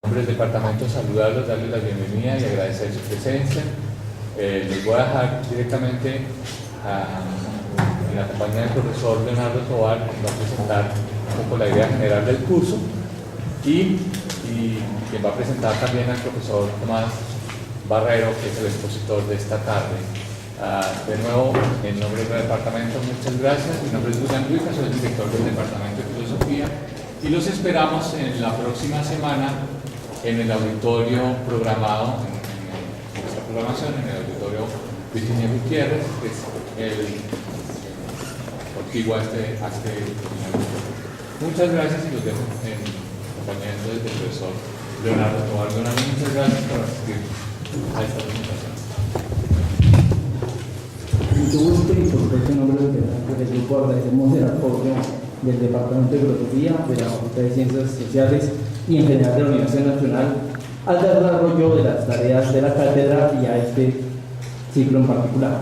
nombre del departamento, saludarlos, darles la bienvenida y agradecer su presencia. Les voy a dejar directamente en la compañía del profesor Leonardo Tovar, que va a presentar un poco la idea general del curso, y quien va a presentar también al profesor Tomás Barrero, que es el expositor de esta tarde. De nuevo, en nombre del departamento, muchas gracias. Mi nombre es Julián Luica, soy el director del departamento de filosofía, y los esperamos en la próxima semana en el auditorio programado, en nuestra programación, en el auditorio Virginia Gutiérrez, que es el contiguo a este final. Muchas gracias y los dejo en compañía del profesor Leonardo Tovar. Leonardo, muchas gracias por asistir a esta presentación. Mucho gusto, y por supuesto en nombre del grupo agradecemos el apoyo del Departamento de Filosofía, de la Facultad de Ciencias Sociales y en general de la Universidad Nacional al desarrollo de las tareas de la cátedra y a este ciclo en particular.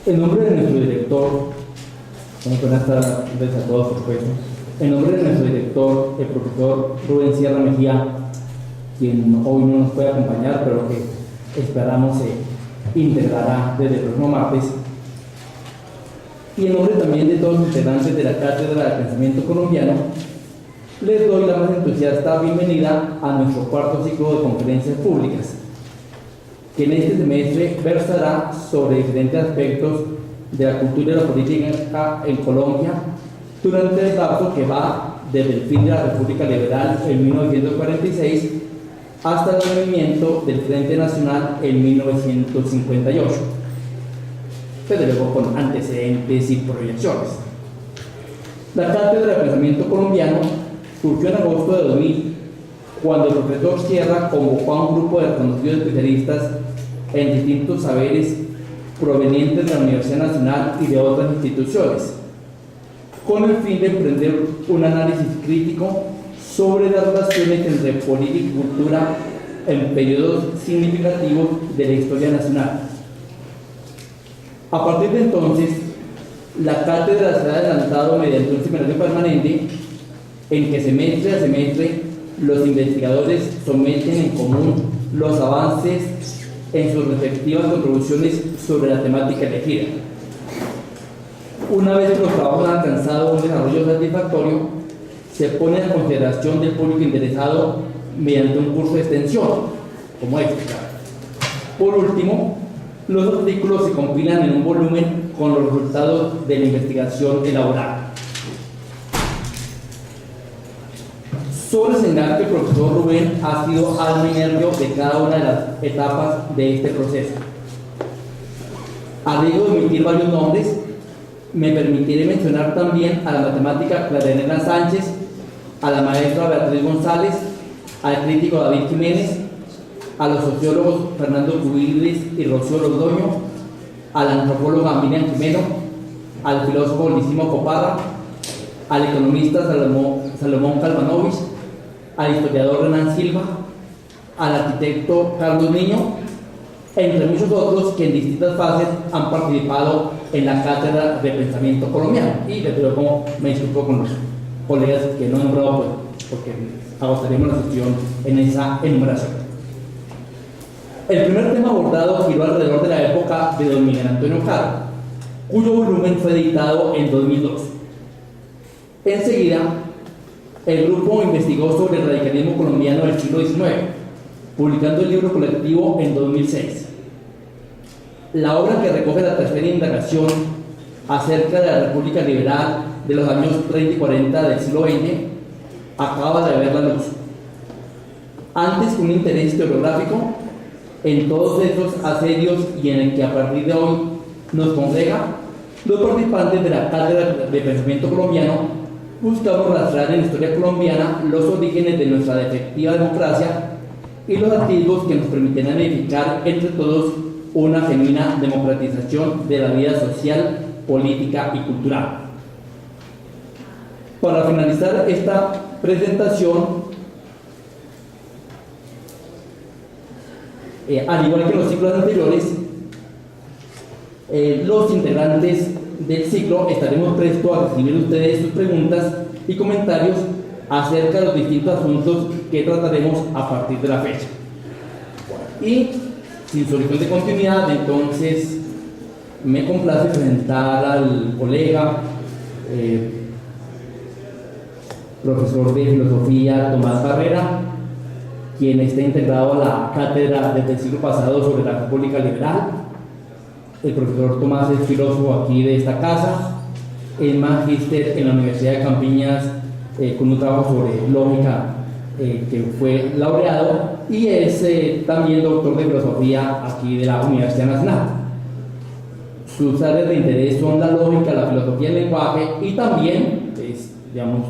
En nombre de nuestro director, buenas tardes a todos, por supuesto. En nombre de nuestro director, el profesor Rubén Sierra Mejía, quien hoy no nos puede acompañar, pero que esperamos se integrará desde el próximo martes, y en nombre también de todos los integrantes de la Cátedra de Pensamiento Colombiano, les doy la más entusiasta bienvenida a nuestro cuarto ciclo de conferencias públicas, que en este semestre versará sobre diferentes aspectos de la cultura y la política en Colombia durante el lapso que va desde el fin de la República Liberal en 1946 hasta el advenimiento del Frente Nacional en 1958, pero luego con antecedentes y proyecciones. La Cátedra de Pensamiento Colombiano surgió en agosto de 2000, cuando el profesor Sierra convocó a un grupo de reconocidos especialistas en distintos saberes provenientes de la Universidad Nacional y de otras instituciones, con el fin de emprender un análisis crítico sobre las relaciones entre política y cultura en periodos significativos de la historia nacional. A partir de entonces, la cátedra se ha adelantado mediante un seminario permanente en que semestre a semestre los investigadores someten en común los avances en sus respectivas contribuciones sobre la temática elegida. Una vez que los trabajos han alcanzado un desarrollo satisfactorio, se pone a consideración del público interesado mediante un curso de extensión, como este. Por último, los artículos se compilan en un volumen con los resultados de la investigación elaborada. Solo señalar que el profesor Rubén ha sido alma y nervio de cada una de las etapas de este proceso. A riesgo de omitir varios nombres, me permitiré mencionar también a la matemática Clarenela Sánchez, a la maestra Beatriz González, al crítico David Jiménez, a los sociólogos Fernando Cubillis y Rocío Londoño, a la antropóloga Miriam Jimeno, al filósofo Lisimo Coparra, al economista Salomón Kalmanovich, al historiador Renan Silva, al arquitecto Carlos Niño, entre muchos otros que en distintas fases han participado en la Cátedra de Pensamiento Colombiano. Y desde luego me disculpo con los colegas que no he nombrado, porque agotaríamos la sesión en esa enumeración. El primer tema abordado giró alrededor de la época de don Miguel Antonio Caro, cuyo volumen fue editado en 2002. Enseguida, el grupo investigó sobre el radicalismo colombiano del siglo XIX, publicando el libro colectivo en 2006. La obra, que recoge la tercera indagación acerca de la República Liberal de los años 30 y 40 del siglo XX, acaba de ver la luz. Antes que un interés historiográfico en todos estos asedios, y en el que a partir de hoy nos congrega, los participantes de la Cátedra de Pensamiento Colombiano buscamos rastrear en la historia colombiana los orígenes de nuestra defectiva democracia y los atisbos que nos permitirán edificar entre todos una genuina democratización de la vida social, política y cultural. Para finalizar esta presentación, al igual que los ciclos anteriores, los integrantes del ciclo estaremos prestos a recibir ustedes sus preguntas y comentarios acerca de los distintos asuntos que trataremos a partir de la fecha. Y sin solicitud de continuidad, entonces me complace presentar al colega, profesor de filosofía Tomás Barrera, quien está integrado a la cátedra desde el siglo pasado sobre la República Liberal. El profesor Tomás es filósofo aquí de esta casa, es magíster en la Universidad de Campiñas con un trabajo sobre lógica que fue laureado, y es también doctor de filosofía aquí de la Universidad Nacional. Sus áreas de interés son la lógica, la filosofía del lenguaje y también, digamos,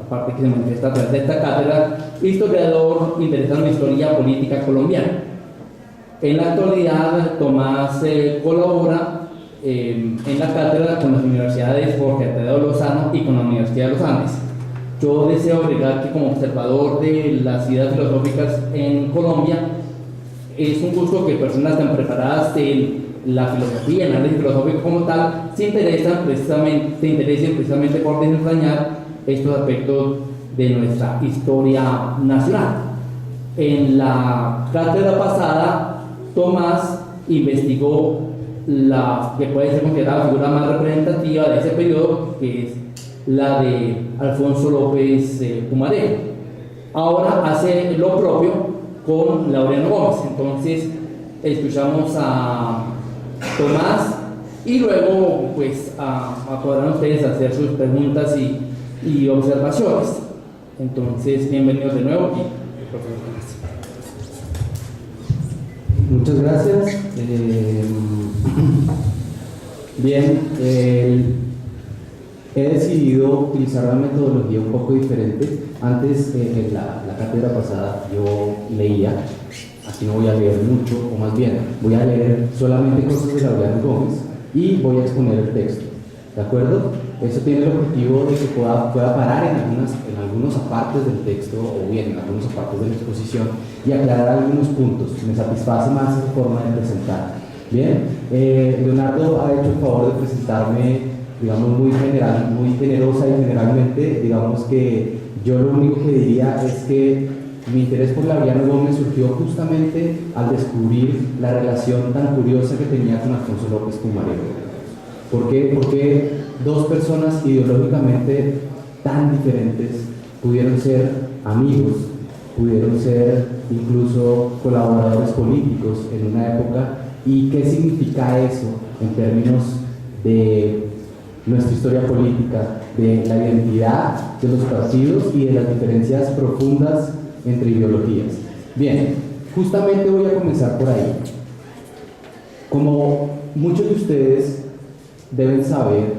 aparte que se manifiesta a través de esta cátedra, historiador interesado en la historia política colombiana. En la actualidad, Tomás colabora en la cátedra con las universidades Jorge Alfredo Lozano y con la Universidad de los Andes. Yo deseo agregar que como observador de las ideas filosóficas en Colombia, es un gusto que personas tan preparadas en la filosofía, en el análisis filosófico como tal, se interesen precisamente por desentrañar estos aspectos de nuestra historia nacional. En la cátedra pasada, Tomás investigó la que puede ser considerada la figura más representativa de ese periodo, que es la de Alfonso López Pumarejo. Ahora hace lo propio con Laureano Gómez. Entonces escuchamos a Tomás y luego pues podrán ustedes hacer sus preguntas y observaciones. Entonces, bienvenidos de nuevo y profesor Tomás. Muchas gracias. Bien, he decidido utilizar una metodología un poco diferente. Antes, en la cátedra pasada, yo leía. Aquí no voy a leer mucho, o más bien, voy a leer solamente cosas de Laureano Gómez y voy a exponer el texto. ¿De acuerdo? Eso tiene el objetivo de que pueda parar en algunos apartes del texto, o bien en algunos apartes de la exposición, y aclarar algunos puntos. Me satisface más esa forma de presentar. Bien, Leonardo ha hecho el favor de presentarme, digamos, muy general, muy generosa y generalmente, digamos que yo lo único que diría es que mi interés por Laureano Gómez surgió justamente al descubrir la relación tan curiosa que tenía con Alfonso López Pumarejo. ¿Por qué? Porque dos personas ideológicamente tan diferentes pudieron ser amigos, pudieron ser incluso colaboradores políticos en una época. ¿Y qué significa eso en términos de nuestra historia política, de la identidad de los partidos y de las diferencias profundas entre ideologías? Bien, justamente voy a comenzar por ahí. Como muchos de ustedes deben saber,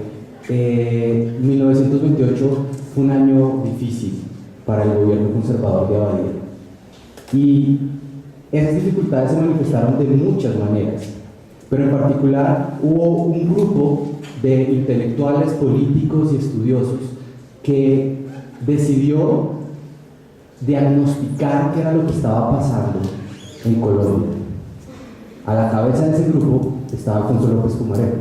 1928 fue un año difícil para el gobierno conservador de Abadía. Y esas dificultades se manifestaron de muchas maneras, pero en particular hubo un grupo de intelectuales, políticos y estudiosos que decidió diagnosticar qué era lo que estaba pasando en Colombia. A la cabeza de ese grupo estaba Alfonso López Pumarejo.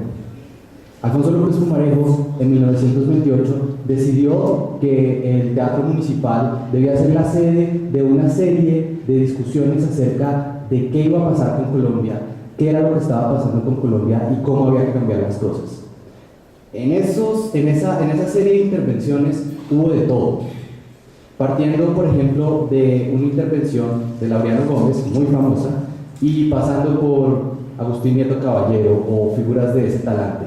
Alfonso López Pumarejo en 1928 decidió que el Teatro Municipal debía ser la sede de una serie de discusiones acerca de qué iba a pasar con Colombia, qué era lo que estaba pasando con Colombia y cómo había que cambiar las cosas. En esa serie de intervenciones hubo de todo, partiendo por ejemplo de una intervención de Laureano Gómez, muy famosa, y pasando por Agustín Nieto Caballero o figuras de ese talante.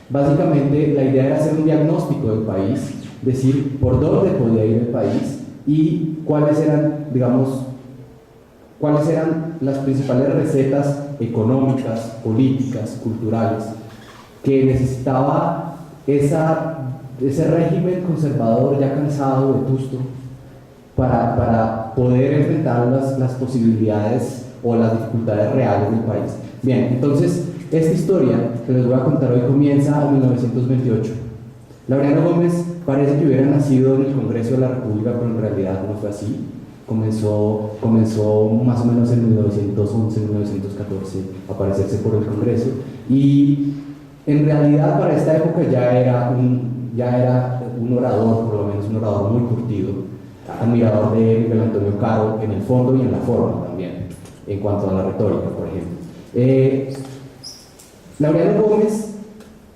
Básicamente la idea era hacer un diagnóstico del país, decir por dónde podía ir el país y cuáles eran las principales recetas económicas, políticas, culturales que necesitaba ese régimen conservador ya cansado, vetusto, para poder enfrentar las posibilidades o las dificultades reales del país. Bien, entonces esta historia que les voy a contar hoy comienza en 1928. Laureano Gómez parece que hubiera nacido en el Congreso de la República, pero en realidad no fue así. Comenzó más o menos en 1911, 1914 a aparecerse por el Congreso, y en realidad para esta época ya era un orador, por lo menos un orador muy curtido. admirador de Miguel Antonio Caro en el fondo y en la forma también, en cuanto a la retórica, por ejemplo. Laureano Gómez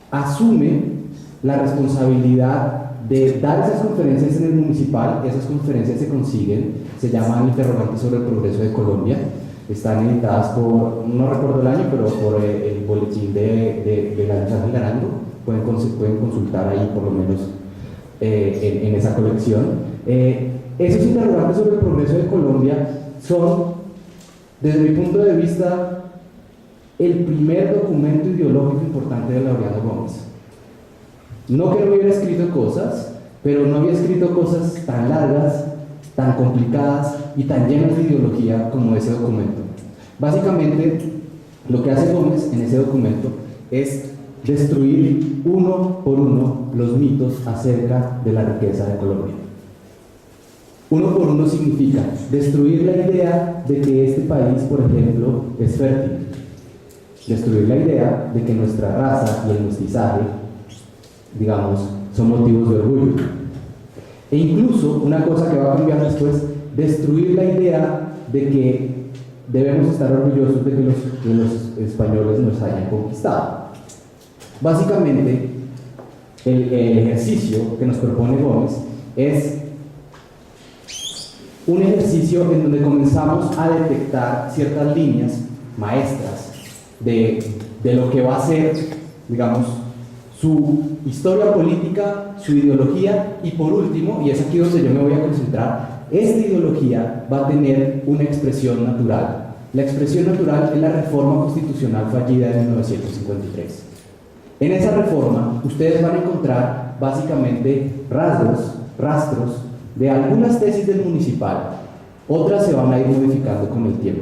asume la responsabilidad de dar esas conferencias en el municipal. Esas conferencias se consiguen, se llaman Interrogantes sobre el Progreso de Colombia, están editadas por, no recuerdo el año, pero por el boletín de la Ángel Garando. Pueden consultar ahí por lo menos en esa colección. Esos interrogantes sobre el progreso de Colombia son, desde mi punto de vista, el primer documento ideológico importante de Laureano Gómez. No que no hubiera escrito cosas, pero no había escrito cosas tan largas, tan complicadas y tan llenas de ideología como ese documento. Básicamente, lo que hace Gómez en ese documento es destruir uno por uno los mitos acerca de la riqueza de Colombia. Uno por uno significa destruir la idea de que este país, por ejemplo, es fértil. Destruir la idea de que nuestra raza y el mestizaje, digamos, son motivos de orgullo. E incluso, una cosa que va a cambiar después, destruir la idea de que debemos estar orgullosos de que los españoles nos hayan conquistado. Básicamente, el ejercicio que nos propone Gómez es un ejercicio en donde comenzamos a detectar ciertas líneas maestras de lo que va a ser, digamos, su historia política, su ideología, y por último, y es aquí donde yo me voy a concentrar, esta ideología va a tener una expresión natural. La expresión natural es la reforma constitucional fallida de 1953. En esa reforma, ustedes van a encontrar básicamente rastros de algunas tesis del municipal, otras se van a ir modificando con el tiempo.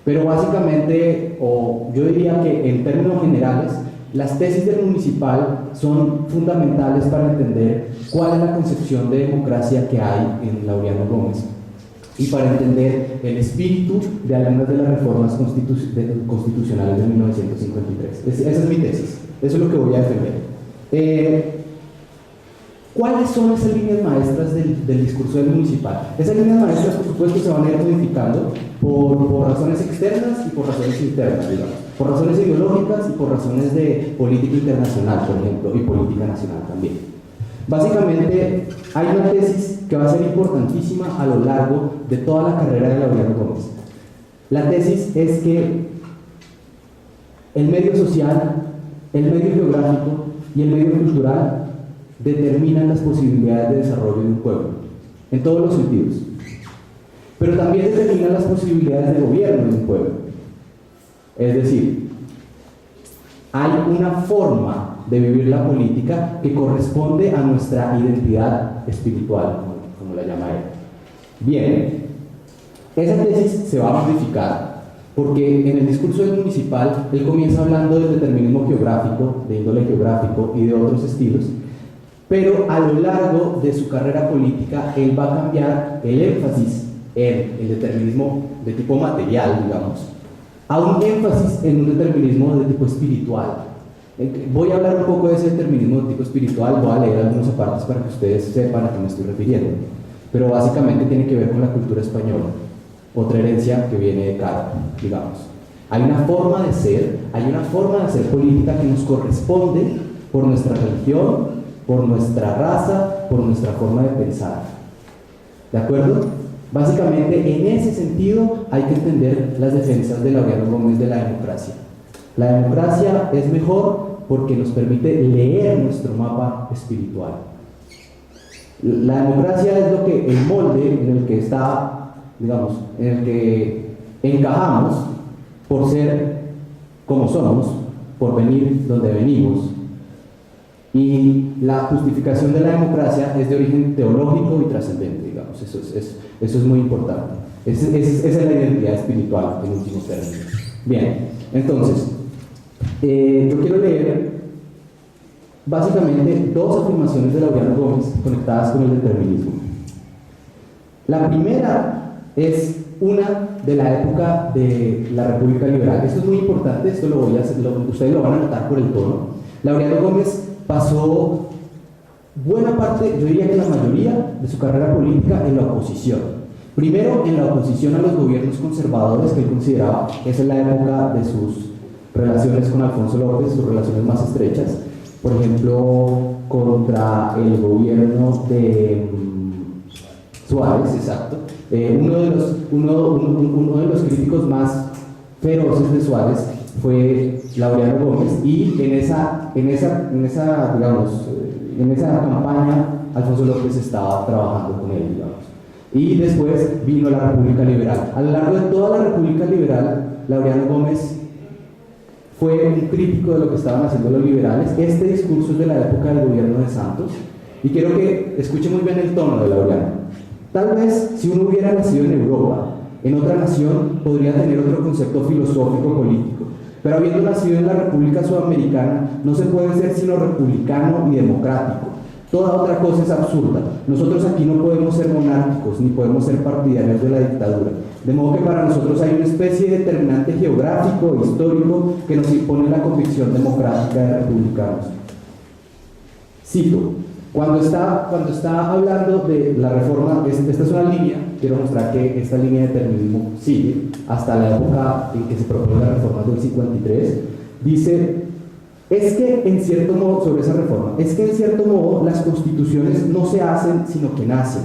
Pero básicamente, o yo diría que en términos generales, las tesis del municipal son fundamentales para entender cuál es la concepción de democracia que hay en Laureano Gómez y para entender el espíritu de algunas de las reformas constitucionales de 1953. Esa es mi tesis. Eso es lo que voy a defender. ¿Cuáles son esas líneas maestras del discurso del municipal? Esas líneas maestras, por supuesto, se van a ir modificando por razones externas y por razones internas, digamos. Por razones ideológicas y por razones de política internacional, por ejemplo, y política nacional también. Básicamente, hay una tesis que va a ser importantísima a lo largo de toda la carrera de Laureano Gómez. La tesis es que el medio social, el medio geográfico y el medio cultural determinan las posibilidades de desarrollo de un pueblo, en todos los sentidos. Pero también determinan las posibilidades de gobierno de un pueblo. Es decir, hay una forma de vivir la política que corresponde a nuestra identidad espiritual, como la llama él. Bien, esa tesis se va a modificar porque en el discurso del municipal él comienza hablando del determinismo geográfico, de índole geográfico y de otros estilos, pero a lo largo de su carrera política él va a cambiar el énfasis en el determinismo de tipo material, digamos, a un énfasis en un determinismo de tipo espiritual. Voy a hablar un poco de ese determinismo de tipo espiritual, voy a leer algunos apartes para que ustedes sepan a qué me estoy refiriendo, pero básicamente tiene que ver con la cultura española, otra herencia que viene de Caro, digamos. Hay una forma de ser, política que nos corresponde por nuestra religión, por nuestra raza, por nuestra forma de pensar. ¿De acuerdo? Básicamente, en ese sentido, hay que entender las defensas de Laureano Gómez de la democracia. La democracia es mejor porque nos permite leer nuestro mapa espiritual. La democracia es lo que, el molde en el que está, digamos, en el que encajamos por ser como somos, por venir donde venimos. Y la justificación de la democracia es de origen teológico y trascendente, digamos, eso es muy importante. Esa es la identidad espiritual, en últimos términos. Bien, entonces, yo quiero leer básicamente dos afirmaciones de Laureano Gómez conectadas con el determinismo. La primera es una de la época de la República Liberal. Esto es muy importante, esto lo voy a hacer, ustedes lo van a notar por el tono. Laureano Gómez pasó buena parte, yo diría que la mayoría de su carrera política en la oposición. Primero, en la oposición a los gobiernos conservadores que él consideraba, esa es la época de sus relaciones con Alfonso López, sus relaciones más estrechas, por ejemplo, contra el gobierno de Suárez, exacto. Uno de los críticos más feroces de Suárez fue Laureano Gómez, y en esa campaña Alfonso López estaba trabajando con él, digamos. Y después vino la República Liberal. A lo largo de toda la República Liberal, Laureano Gómez fue un crítico de lo que estaban haciendo los liberales. Este discurso es de la época del gobierno de Santos, y quiero que escuche muy bien el tono de Laureano. Tal vez si uno hubiera nacido en Europa, en otra nación, podría tener otro concepto filosófico político, pero habiendo nacido en la República Sudamericana, no se puede ser sino republicano y democrático. Toda otra cosa es absurda. Nosotros aquí no podemos ser monárquicos, ni podemos ser partidarios de la dictadura. De modo que para nosotros hay una especie de determinante geográfico e histórico que nos impone la convicción democrática de republicanos. Cito, cuando está hablando de la reforma, esta es una línea, quiero mostrar que esta línea de determinismo sigue hasta la época en que se propone la reforma del 53, dice, es que en cierto modo, sobre esa reforma, es que en cierto modo las constituciones no se hacen, sino que nacen.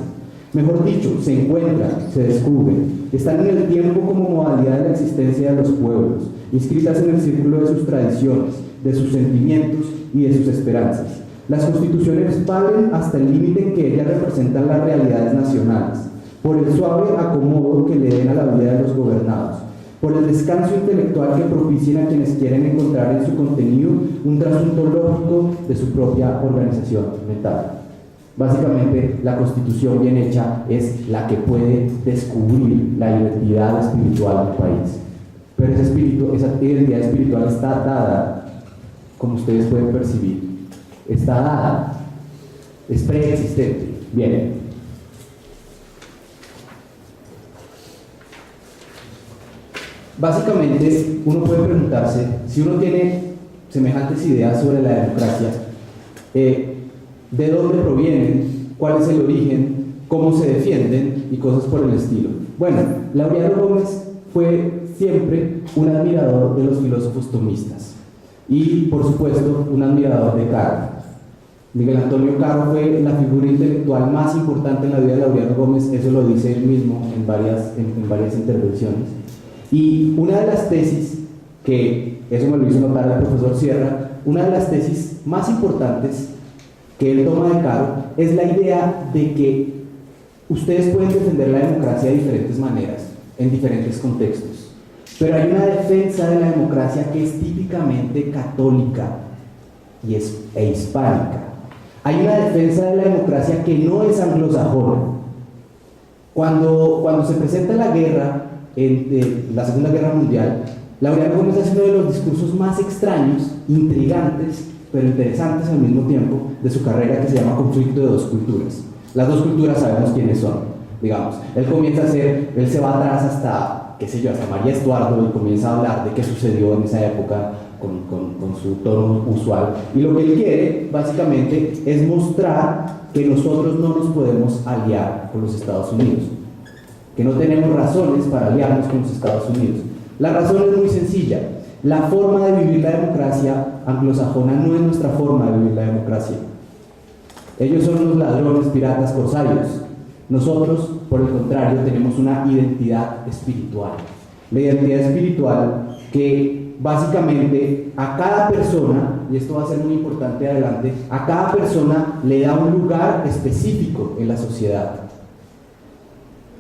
Mejor dicho, se encuentran, se descubren, están en el tiempo como modalidad de la existencia de los pueblos, inscritas en el círculo de sus tradiciones, de sus sentimientos y de sus esperanzas. Las constituciones valen hasta el límite en que ellas representan las realidades nacionales, por el suave acomodo que le den a la vida de los gobernados, por el descanso intelectual que propicien a quienes quieren encontrar en su contenido un trasunto lógico de su propia organización mental. Básicamente, la constitución bien hecha es la que puede descubrir la identidad espiritual del país. Pero esa identidad espiritual está dada, como ustedes pueden percibir. Está dada, es preexistente. Bien. Básicamente, uno puede preguntarse, si uno tiene semejantes ideas sobre la democracia, ¿de dónde provienen? ¿Cuál es el origen? ¿Cómo se defienden? Y cosas por el estilo. Bueno, Laureano Gómez fue siempre un admirador de los filósofos tomistas y, por supuesto, un admirador de Caro. Miguel Antonio Caro fue la figura intelectual más importante en la vida de Laureano Gómez, eso lo dice él mismo en varias intervenciones. Y una de las tesis, que eso me lo hizo notar el profesor Sierra, una de las tesis más importantes que él toma de Caro es la idea de que ustedes pueden defender la democracia de diferentes maneras, en diferentes contextos, pero hay una defensa de la democracia que es típicamente católica e hispánica. Hay una defensa de la democracia que no es anglosajona. Cuando se presenta la guerra, la Segunda Guerra Mundial, Laureano Gómez hace uno de los discursos más extraños, intrigantes, pero interesantes al mismo tiempo, de su carrera, que se llama Conflicto de dos culturas. Las dos culturas sabemos quiénes son, digamos. Él se va atrás hasta, qué sé yo, hasta María Estuardo, y comienza a hablar de qué sucedió en esa época con su tono usual. Y lo que él quiere, básicamente, es mostrar que nosotros no nos podemos aliar con los Estados Unidos, que no tenemos razones para aliarnos con los Estados Unidos. La razón es muy sencilla. La forma de vivir la democracia anglosajona no es nuestra forma de vivir la democracia. Ellos son unos ladrones, piratas, corsarios. Nosotros, por el contrario, tenemos una identidad espiritual. La identidad espiritual que básicamente a cada persona, y esto va a ser muy importante adelante, a cada persona le da un lugar específico en la sociedad.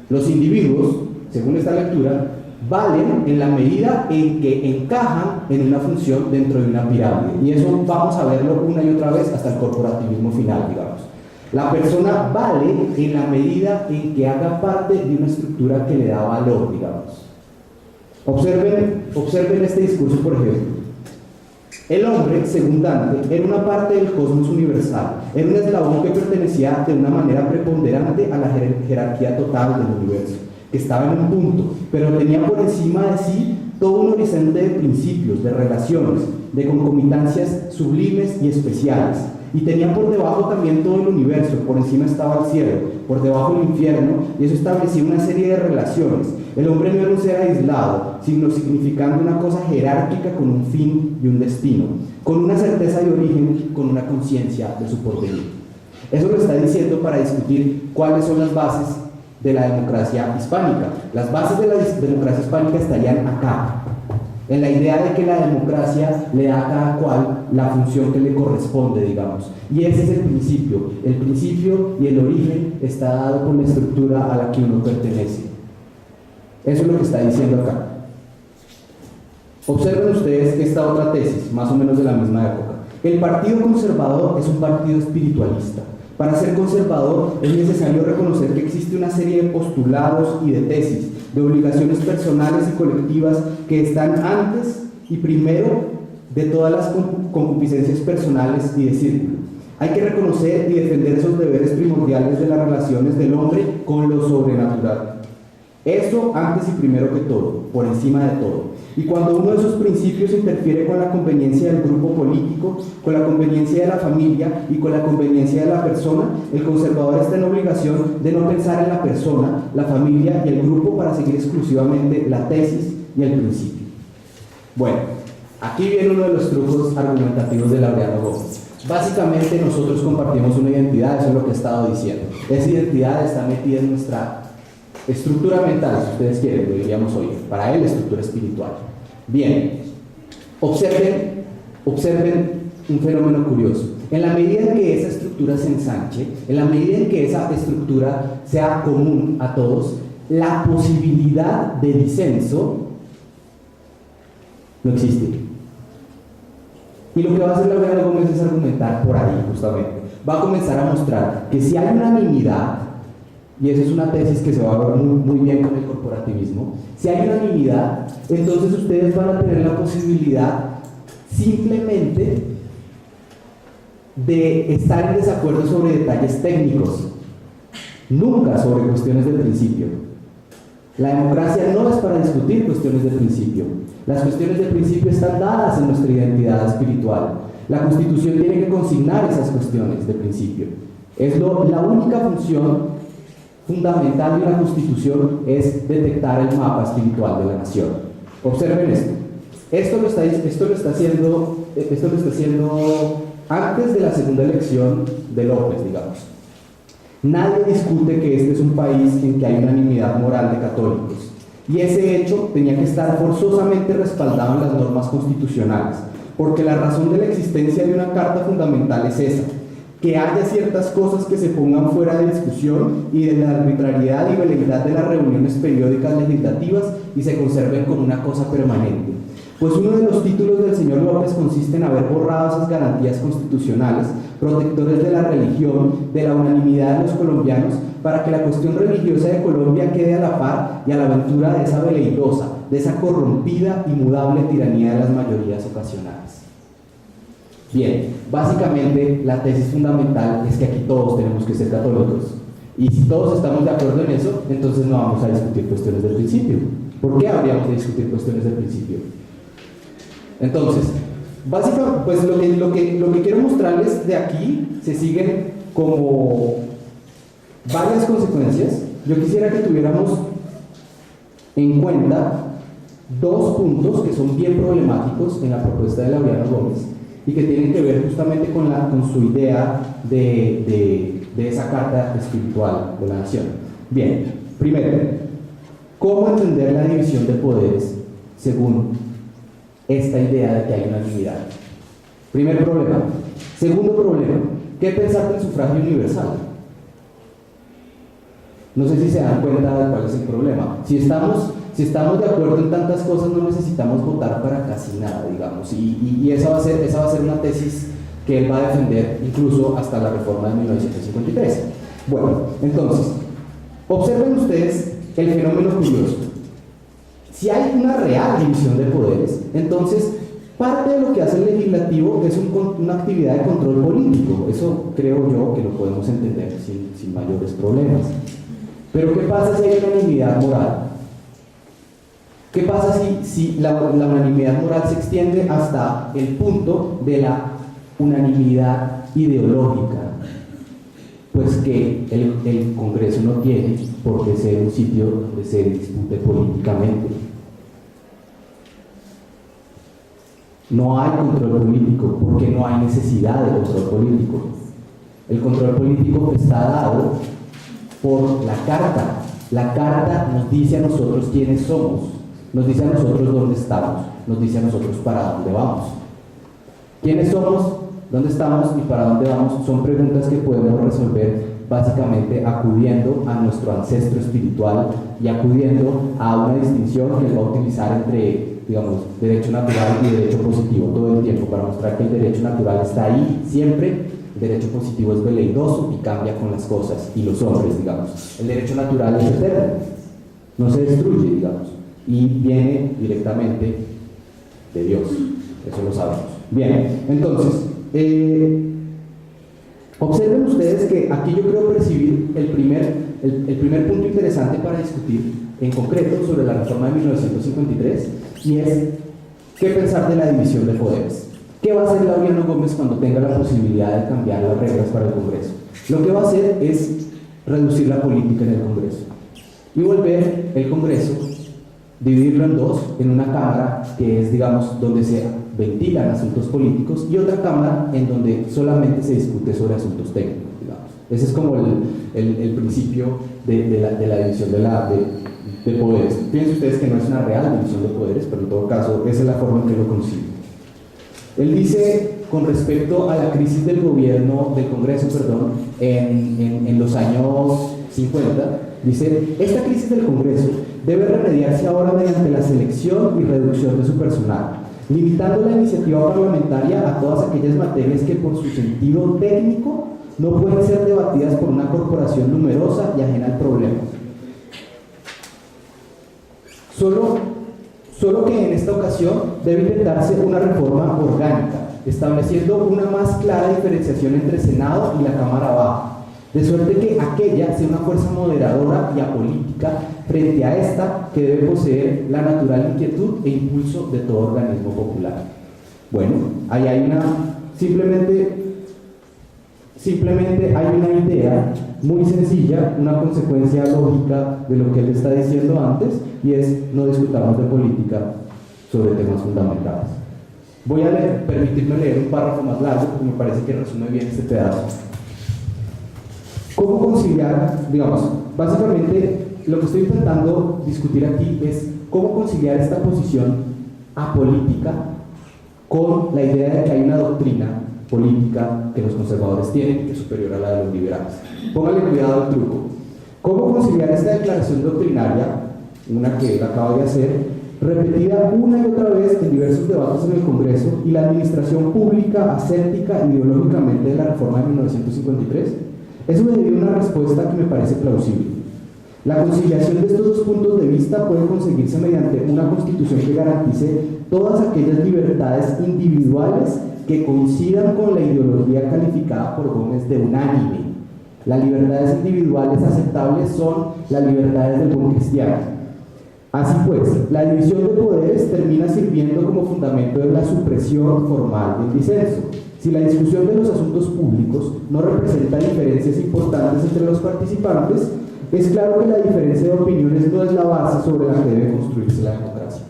Los individuos, según esta lectura, valen en la medida en que encajan en una función dentro de una pirámide. Y eso vamos a verlo una y otra vez hasta el corporativismo final, digamos. La persona vale en la medida en que haga parte de una estructura que le da valor, digamos. Observen este discurso, por ejemplo. El hombre, según Dante, era una parte del cosmos universal, era un eslabón que pertenecía de una manera preponderante a la jerarquía total del universo, que estaba en un punto, pero tenía por encima de sí todo un horizonte de principios, de relaciones, de concomitancias sublimes y especiales. y tenía por debajo también todo el universo, por encima estaba el cielo, por debajo el infierno, y eso establecía una serie de relaciones. El hombre no era un ser aislado, sino significando una cosa jerárquica con un fin y un destino, con una certeza de origen, con una conciencia de su porvenir. Eso lo está diciendo para discutir cuáles son las bases de la democracia hispánica. Las bases de la democracia hispánica estarían acá, en la idea de que la democracia le da a cada cual la función que le corresponde, digamos. Y ese es el principio. El principio y el origen está dado por la estructura a la que uno pertenece. Eso es lo que está diciendo acá. Observen ustedes esta otra tesis, más o menos de la misma época. El Partido Conservador es un partido espiritualista. Para ser conservador es necesario reconocer que existe una serie de postulados y de tesis, de obligaciones personales y colectivas que están antes y primero de todas las concupiscencias personales y de círculo. Hay que reconocer y defender esos deberes primordiales de las relaciones del hombre con lo sobrenatural. Eso antes y primero que todo, por encima de todo. Y cuando uno de esos principios interfiere con la conveniencia del grupo político, con la conveniencia de la familia y con la conveniencia de la persona, el conservador está en obligación de no pensar en la persona, la familia y el grupo para seguir exclusivamente la tesis y el principio. Bueno, aquí viene uno de los trucos argumentativos de Laureano Gómez. Básicamente nosotros compartimos una identidad, eso es lo que he estado diciendo. Esa identidad está metida en nuestra estructura mental, si ustedes quieren, lo diríamos hoy. Para él, estructura espiritual. Bien, observen un fenómeno curioso. En la medida en que esa estructura se ensanche, en la medida en que esa estructura sea común a todos, la posibilidad de disenso no existe. Y lo que va a hacer Laureano Gómez es argumentar por ahí, justamente. Va a comenzar a mostrar que si hay unanimidad, y esa es una tesis que se va a ver muy bien con el corporativismo, si hay unanimidad, entonces ustedes van a tener la posibilidad simplemente de estar en desacuerdo sobre detalles técnicos, nunca sobre cuestiones de principio. La democracia no es para discutir cuestiones de principio. Las cuestiones de principio están dadas en nuestra identidad espiritual. La Constitución tiene que consignar esas cuestiones de principio. La única función fundamental de una Constitución es detectar el mapa espiritual de la nación. Observen esto. Esto lo está haciendo antes de la segunda elección de López, digamos. Nadie discute que este es un país en que hay unanimidad moral de católicos. Y ese hecho tenía que estar forzosamente respaldado en las normas constitucionales, porque la razón de la existencia de una carta fundamental es esa: que haya ciertas cosas que se pongan fuera de discusión y de la arbitrariedad y veleidad de las reuniones periódicas legislativas y se conserven como una cosa permanente. Pues uno de los títulos del señor López consiste en haber borrado esas garantías constitucionales, protectores de la religión, de la unanimidad de los colombianos, para que la cuestión religiosa de Colombia quede a la par y a la aventura de esa veleidosa, de esa corrompida y mudable tiranía de las mayorías ocasionales. Bien, básicamente la tesis fundamental es que aquí todos tenemos que ser católicos. Y si todos estamos de acuerdo en eso, entonces no vamos a discutir cuestiones del principio. ¿Por qué habríamos de discutir cuestiones del principio? Entonces, básicamente, pues lo que quiero mostrarles de aquí se siguen como varias consecuencias. Yo quisiera que tuviéramos en cuenta dos puntos que son bien problemáticos en la propuesta de Laureano Gómez y que tienen que ver justamente con su idea de esa carta espiritual de la nación. Bien, primero, ¿cómo entender la división de poderes según esta idea de que hay unanimidad? Primer problema. Segundo problema, ¿qué pensar del sufragio universal? No sé si se dan cuenta de cuál es el problema. Si estamos de acuerdo en tantas cosas, no necesitamos votar para casi nada, digamos. Y esa va a ser una tesis que él va a defender incluso hasta la reforma de 1953. Bueno, entonces, observen ustedes el fenómeno curioso. Si hay una real división de poderes, entonces parte de lo que hace el legislativo es una actividad de control político. Eso creo yo que lo podemos entender sin mayores problemas. Pero ¿qué pasa si hay unanimidad moral? ¿Qué pasa si la unanimidad moral se extiende hasta el punto de la unanimidad ideológica, pues que el Congreso no tiene por qué ser un sitio donde se discute políticamente. No hay control político porque no hay necesidad de control político. El control político está dado por la Carta. La Carta nos dice a nosotros quiénes somos, nos dice a nosotros dónde estamos, nos dice a nosotros para dónde vamos. ¿Quiénes somos? ¿Dónde estamos y para dónde vamos? Son preguntas que podemos resolver básicamente acudiendo a nuestro ancestro espiritual y acudiendo a una distinción que él va a utilizar entre, digamos, derecho natural y derecho positivo todo el tiempo para mostrar que el derecho natural está ahí siempre. El derecho positivo es veleidoso y cambia con las cosas y los hombres, digamos. El derecho natural es eterno, no se destruye, digamos, y viene directamente de Dios, eso lo sabemos. Bien, entonces, observen ustedes que aquí yo creo percibir el primer punto interesante para discutir en concreto sobre la reforma de 1953, y es qué pensar de la división de poderes. ¿Qué va a hacer Laureano Gómez cuando tenga la posibilidad de cambiar las reglas para el Congreso? Lo que va a hacer es reducir la política en el Congreso y volver el Congreso, dividirlo en dos, en una cámara que es, digamos, donde se ventilan asuntos políticos y otra cámara en donde solamente se discute sobre asuntos técnicos, digamos. Ese es como el principio de la división de poderes. Piensen ustedes que no es una real división de poderes, pero en todo caso esa es la forma en que lo concibe. Él dice, con respecto a la crisis del gobierno, del Congreso, perdón, en los años 50, dice, esta crisis del Congreso debe remediarse ahora mediante la selección y reducción de su personal, limitando la iniciativa parlamentaria a todas aquellas materias que por su sentido técnico no pueden ser debatidas por una corporación numerosa y ajena al problema. Solo que en esta ocasión debe intentarse una reforma orgánica, estableciendo una más clara diferenciación entre Senado y la Cámara Baja, de suerte que aquella sea una fuerza moderadora y apolítica frente a esta que debe poseer la natural inquietud e impulso de todo organismo popular. Bueno, ahí hay una, simplemente hay una idea muy sencilla, una consecuencia lógica de lo que él está diciendo antes, y es no discutamos de política sobre temas fundamentales. Voy a permitirme leer un párrafo más largo porque me parece que resume bien este pedazo. ¿Cómo conciliar, digamos, básicamente lo que estoy intentando discutir aquí es cómo conciliar esta posición apolítica con la idea de que hay una doctrina política que los conservadores tienen que es superior a la de los liberales? Póngale cuidado al truco. ¿Cómo conciliar esta declaración doctrinaria, una que él acaba de hacer, repetida una y otra vez en diversos debates en el Congreso, y la administración pública ascéptica ideológicamente de la reforma de 1953? Eso me dio una respuesta que me parece plausible. La conciliación de estos dos puntos de vista puede conseguirse mediante una constitución que garantice todas aquellas libertades individuales que coincidan con la ideología calificada por Gómez de unánime. Las libertades individuales aceptables son las libertades del buen cristiano. Así pues, la división de poderes termina sirviendo como fundamento de la supresión formal del disenso. Si la discusión de los asuntos públicos no representa diferencias importantes entre los participantes, es claro que la diferencia de opiniones no es la base sobre la que debe construirse la democracia.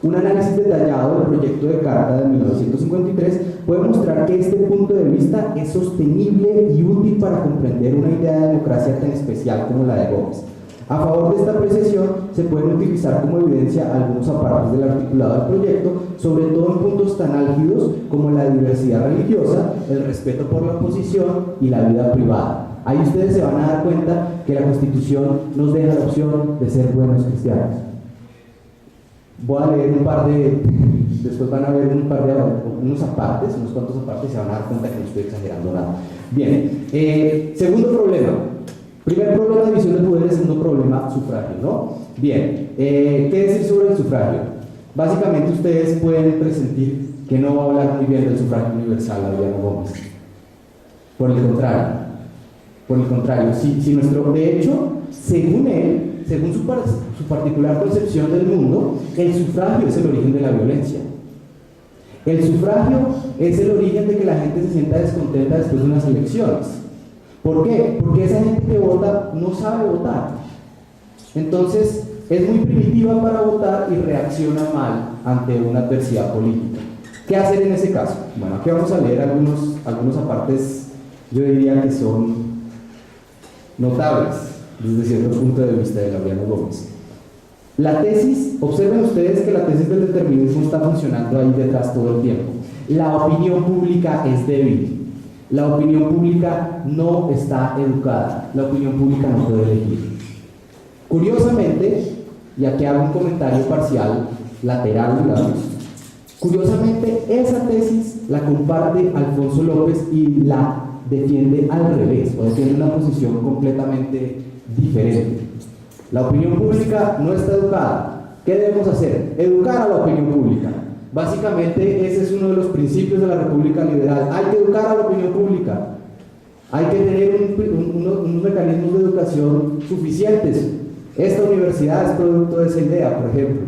Un análisis detallado del proyecto de Carta de 1953 puede mostrar que este punto de vista es sostenible y útil para comprender una idea de democracia tan especial como la de Gómez. A favor de esta apreciación se pueden utilizar como evidencia algunos apartes del articulado del proyecto, sobre todo en puntos tan álgidos como la diversidad religiosa, el respeto por la oposición y la vida privada. Ahí ustedes se van a dar cuenta que la Constitución nos deja la opción de ser buenos cristianos. Voy a leer después van a ver unos apartes, unos cuantos apartes, y se van a dar cuenta que no estoy exagerando nada. Bien, segundo problema. Primer problema, división de poderes. Segundo problema, sufragio, ¿no? Bien, ¿qué decir sobre el sufragio? Básicamente ustedes pueden presentir que no va a hablar muy bien del sufragio universal Laureano Gómez. Por el contrario, si nuestro, de hecho, según él, según su particular concepción del mundo, el sufragio es el origen de la violencia. El sufragio es el origen de que la gente se sienta descontenta después de unas elecciones. ¿Por qué? Porque esa gente que vota no sabe votar. Entonces, es muy primitiva para votar y reacciona mal ante una adversidad política. ¿Qué hacer en ese caso? Bueno, aquí vamos a leer algunos apartes, yo diría que son notables desde cierto punto de vista de Laureano Gómez. La tesis, observen ustedes que la tesis del determinismo está funcionando ahí detrás todo el tiempo. La opinión pública es débil. La opinión pública no está educada. La opinión pública no puede elegir. Curiosamente, y aquí hago un comentario parcial, lateral, digamos, curiosamente esa tesis la comparte Alfonso López y la defiende al revés, o defiende una posición completamente diferente. La opinión pública no está educada. ¿Qué debemos hacer? Educar a la opinión pública. Básicamente ese es uno de los principios de la República Liberal. Hay que educar a la opinión pública. Hay que tener unos mecanismos de educación suficientes. Esta universidad es producto de esa idea, por ejemplo.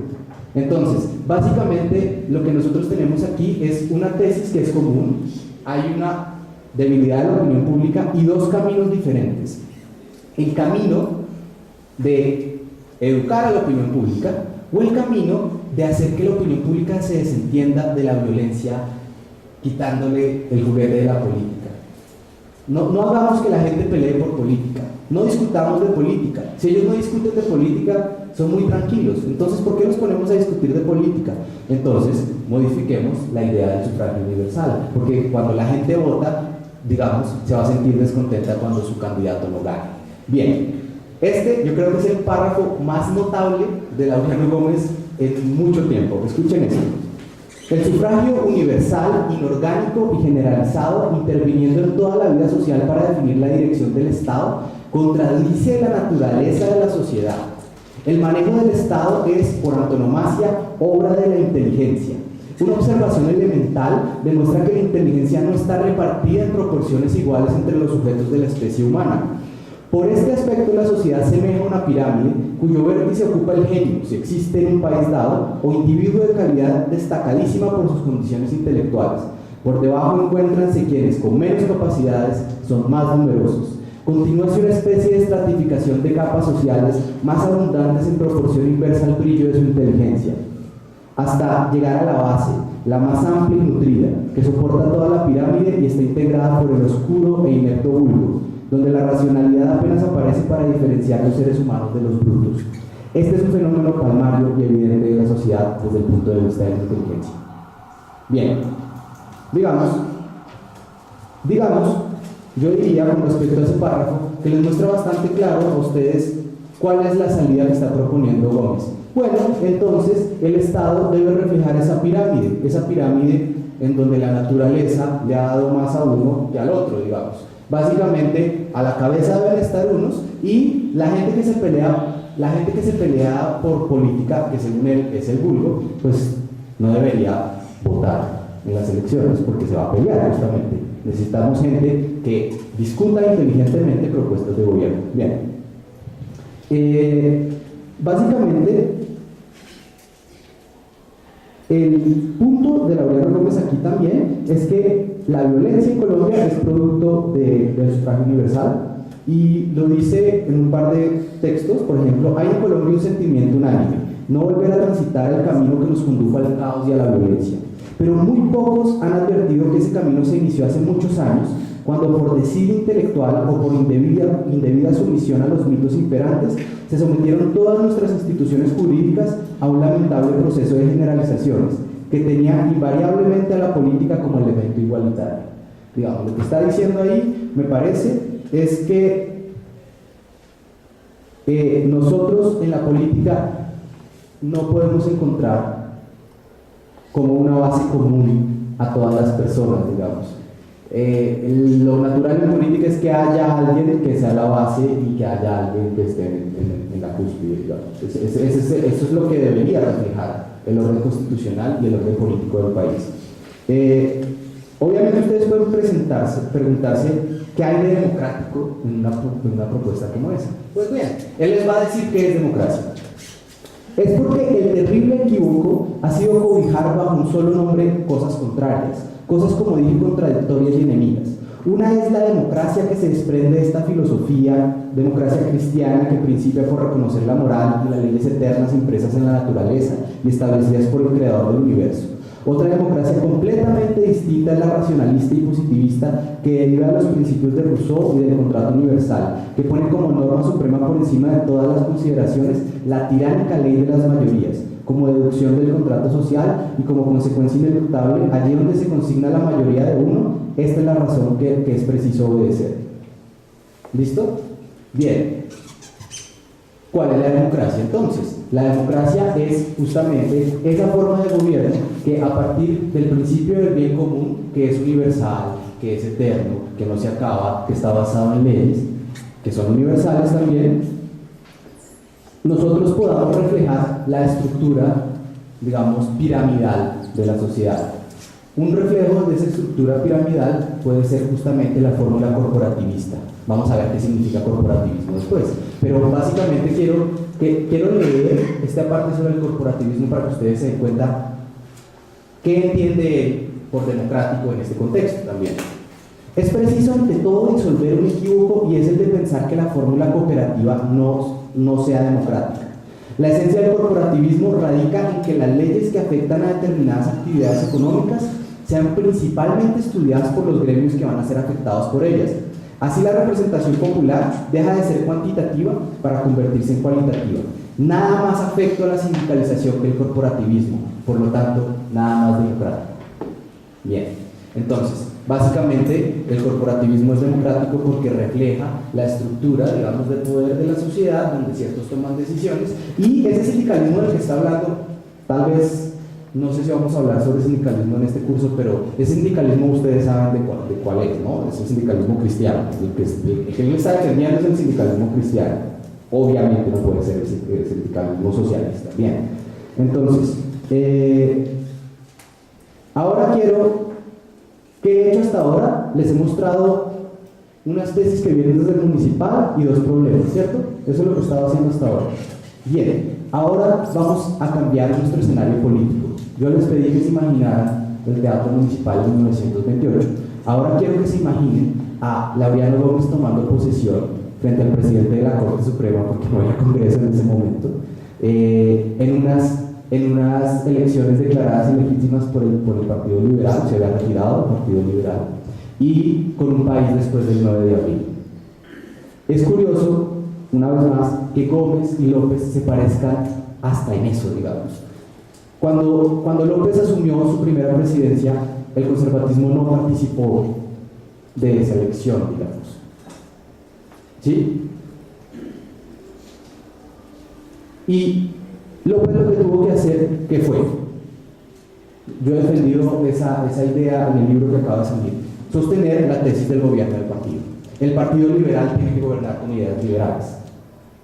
Entonces, básicamente lo que nosotros tenemos aquí es una tesis que es común. Hay una debilidad de la opinión pública y dos caminos diferentes. El camino de educar a la opinión pública o el camino de hacer que la opinión pública se desentienda de la violencia quitándole el juguete de la política. No hagamos que la gente pelee por política, no discutamos de política. Si ellos no discuten de política, son muy tranquilos. Entonces, ¿por qué nos ponemos a discutir de política? Entonces, modifiquemos la idea del sufragio universal, porque cuando la gente vota, digamos, se va a sentir descontenta cuando su candidato no gane. Bien, yo creo que es el párrafo más notable de Laureano Gómez en mucho tiempo. Escuchen esto. El sufragio universal, inorgánico y generalizado, interviniendo en toda la vida social para definir la dirección del Estado, contradice la naturaleza de la sociedad. El manejo del Estado es, por antonomasia, obra de la inteligencia. Una observación elemental demuestra que la inteligencia no está repartida en proporciones iguales entre los sujetos de la especie humana. Por este aspecto, la sociedad semeja a una pirámide cuyo vértice ocupa el genio, si existe en un país dado, o individuo de calidad destacadísima por sus condiciones intelectuales. Por debajo encuéntranse quienes, con menos capacidades, son más numerosos. Continúa una especie de estratificación de capas sociales más abundantes en proporción inversa al brillo de su inteligencia, hasta llegar a la base, la más amplia y nutrida, que soporta toda la pirámide y está integrada por el oscuro e inepto vulgo, donde la racionalidad apenas aparece para diferenciar los seres humanos de los brutos. Este es un fenómeno palmario y evidente de la sociedad desde el punto de vista de la inteligencia. Bien, digamos, yo diría con respecto a ese párrafo que les muestra bastante claro a ustedes cuál es la salida que está proponiendo Gómez. Bueno, entonces el Estado debe reflejar esa pirámide en donde la naturaleza le ha dado más a uno que al otro, digamos. Básicamente, a la cabeza deben estar unos y la gente que se pelea por política, que según él es el vulgo, pues no debería votar en las elecciones porque se va a pelear justamente. Necesitamos gente que discuta inteligentemente propuestas de gobierno. Bien. Básicamente, el punto de Laureano Gómez aquí también es que la violencia en Colombia es producto del sufragio universal y lo dice en un par de textos. Por ejemplo, hay en Colombia un sentimiento unánime: no volver a transitar el camino que nos condujo al caos y a la violencia. Pero muy pocos han advertido que ese camino se inició hace muchos años, cuando por desidia intelectual o por indebida sumisión a los mitos imperantes, se sometieron todas nuestras instituciones jurídicas a un lamentable proceso de generalizaciones, que tenía invariablemente a la política como elemento igualitario. Digamos, lo que está diciendo ahí, me parece, es que nosotros en la política no podemos encontrar como una base común a todas las personas, digamos. Lo natural en política es que haya alguien que sea la base y que haya alguien que esté en la cúspide, digamos. Eso es lo que debería reflejar el orden constitucional y el orden político del país. Obviamente ustedes pueden preguntarse qué hay de democrático en una propuesta como esa. Pues bien, él les va a decir qué es democracia. Es porque el terrible equívoco ha sido cobijar bajo un solo nombre cosas contrarias, cosas, como dije, contradictorias y enemigas. Una es la democracia que se desprende de esta filosofía, democracia cristiana, que principia por reconocer la moral y las leyes eternas impresas en la naturaleza y establecidas por el creador del universo. Otra democracia completamente distinta es la racionalista y positivista, que deriva de los principios de Rousseau y del contrato universal, que pone como norma suprema por encima de todas las consideraciones la tiránica ley de las mayorías, como deducción del contrato social y como consecuencia inevitable, allí donde se consigna la mayoría de uno, esta es la razón que es preciso obedecer. ¿Listo? Bien. ¿Cuál es la democracia entonces? La democracia es justamente esa forma de gobierno que, a partir del principio del bien común, que es universal, que es eterno, que no se acaba, que está basado en leyes, que son universales también, nosotros podamos reflejar la estructura, digamos, piramidal de la sociedad. Un reflejo de esa estructura piramidal puede ser justamente la fórmula corporativista. Vamos a ver qué significa corporativismo después. Pero básicamente quiero leer esta parte sobre el corporativismo para que ustedes se den cuenta qué entiende él por democrático en este contexto también. Es preciso ante todo disolver un equívoco, y es el de pensar que la fórmula cooperativa no sea democrática. La esencia del corporativismo radica en que las leyes que afectan a determinadas actividades económicas sean principalmente estudiadas por los gremios que van a ser afectados por ellas. Así, la representación popular deja de ser cuantitativa para convertirse en cualitativa. Nada más afecto a la sindicalización que el corporativismo, por lo tanto, nada más democrático. Bien, entonces, básicamente el corporativismo es democrático porque refleja la estructura, digamos, de poder de la sociedad, donde ciertos toman decisiones, y ese sindicalismo del que está hablando, tal vez, no sé si vamos a hablar sobre sindicalismo en este curso, pero ese sindicalismo ustedes saben de cuál es, ¿no? Es el sindicalismo cristiano. El que él está defendiendo es el sindicalismo cristiano. Obviamente no puede ser el sindicalismo socialista. Bien, entonces, ahora ¿qué he hecho hasta ahora? Les he mostrado unas tesis que vienen desde el municipal y dos problemas, ¿cierto? Eso es lo que estaba haciendo hasta ahora. Bien, ahora vamos a cambiar nuestro escenario político. Yo les pedí que se imaginaran el Teatro Municipal de 1928. Ahora quiero que se imaginen a Laureano Gómez tomando posesión frente al presidente de la Corte Suprema, porque no había Congreso en ese momento, en unas elecciones declaradas ilegítimas por el Partido Liberal. Se había retirado el Partido Liberal, y con un país después del 9 de abril. Es curioso, una vez más, que Gómez y López se parezcan hasta en eso, digamos. Cuando López asumió su primera presidencia, el conservatismo no participó de esa elección, digamos. ¿Sí? Y López lo que tuvo que hacer, ¿qué fue? Yo he defendido esa idea en el libro que acaba de salir. Sostener la tesis del gobierno del partido. El Partido Liberal tiene que gobernar con ideas liberales.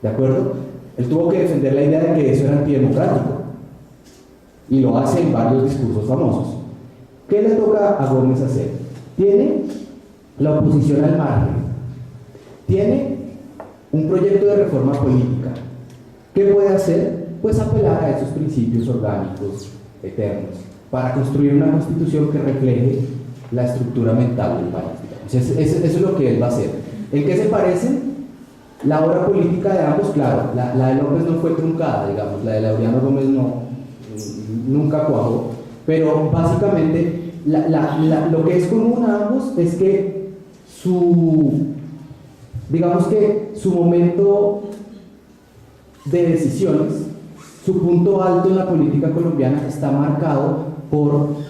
¿De acuerdo? Él tuvo que defender la idea de que eso era antidemocrático. Y lo hace en varios discursos famosos. ¿Qué le toca a Gómez hacer? Tiene la oposición al margen. Tiene un proyecto de reforma política. ¿Qué puede hacer? Pues apelar a esos principios orgánicos eternos para construir una constitución que refleje la estructura mental del país. Eso es lo que él va a hacer. ¿En qué se parecen? La obra política de ambos, claro, la de López no fue truncada, digamos, la de Laureano Gómez nunca cuajó, pero básicamente lo que es común a ambos es que digamos que su momento de decisiones, su punto alto en la política colombiana está marcado por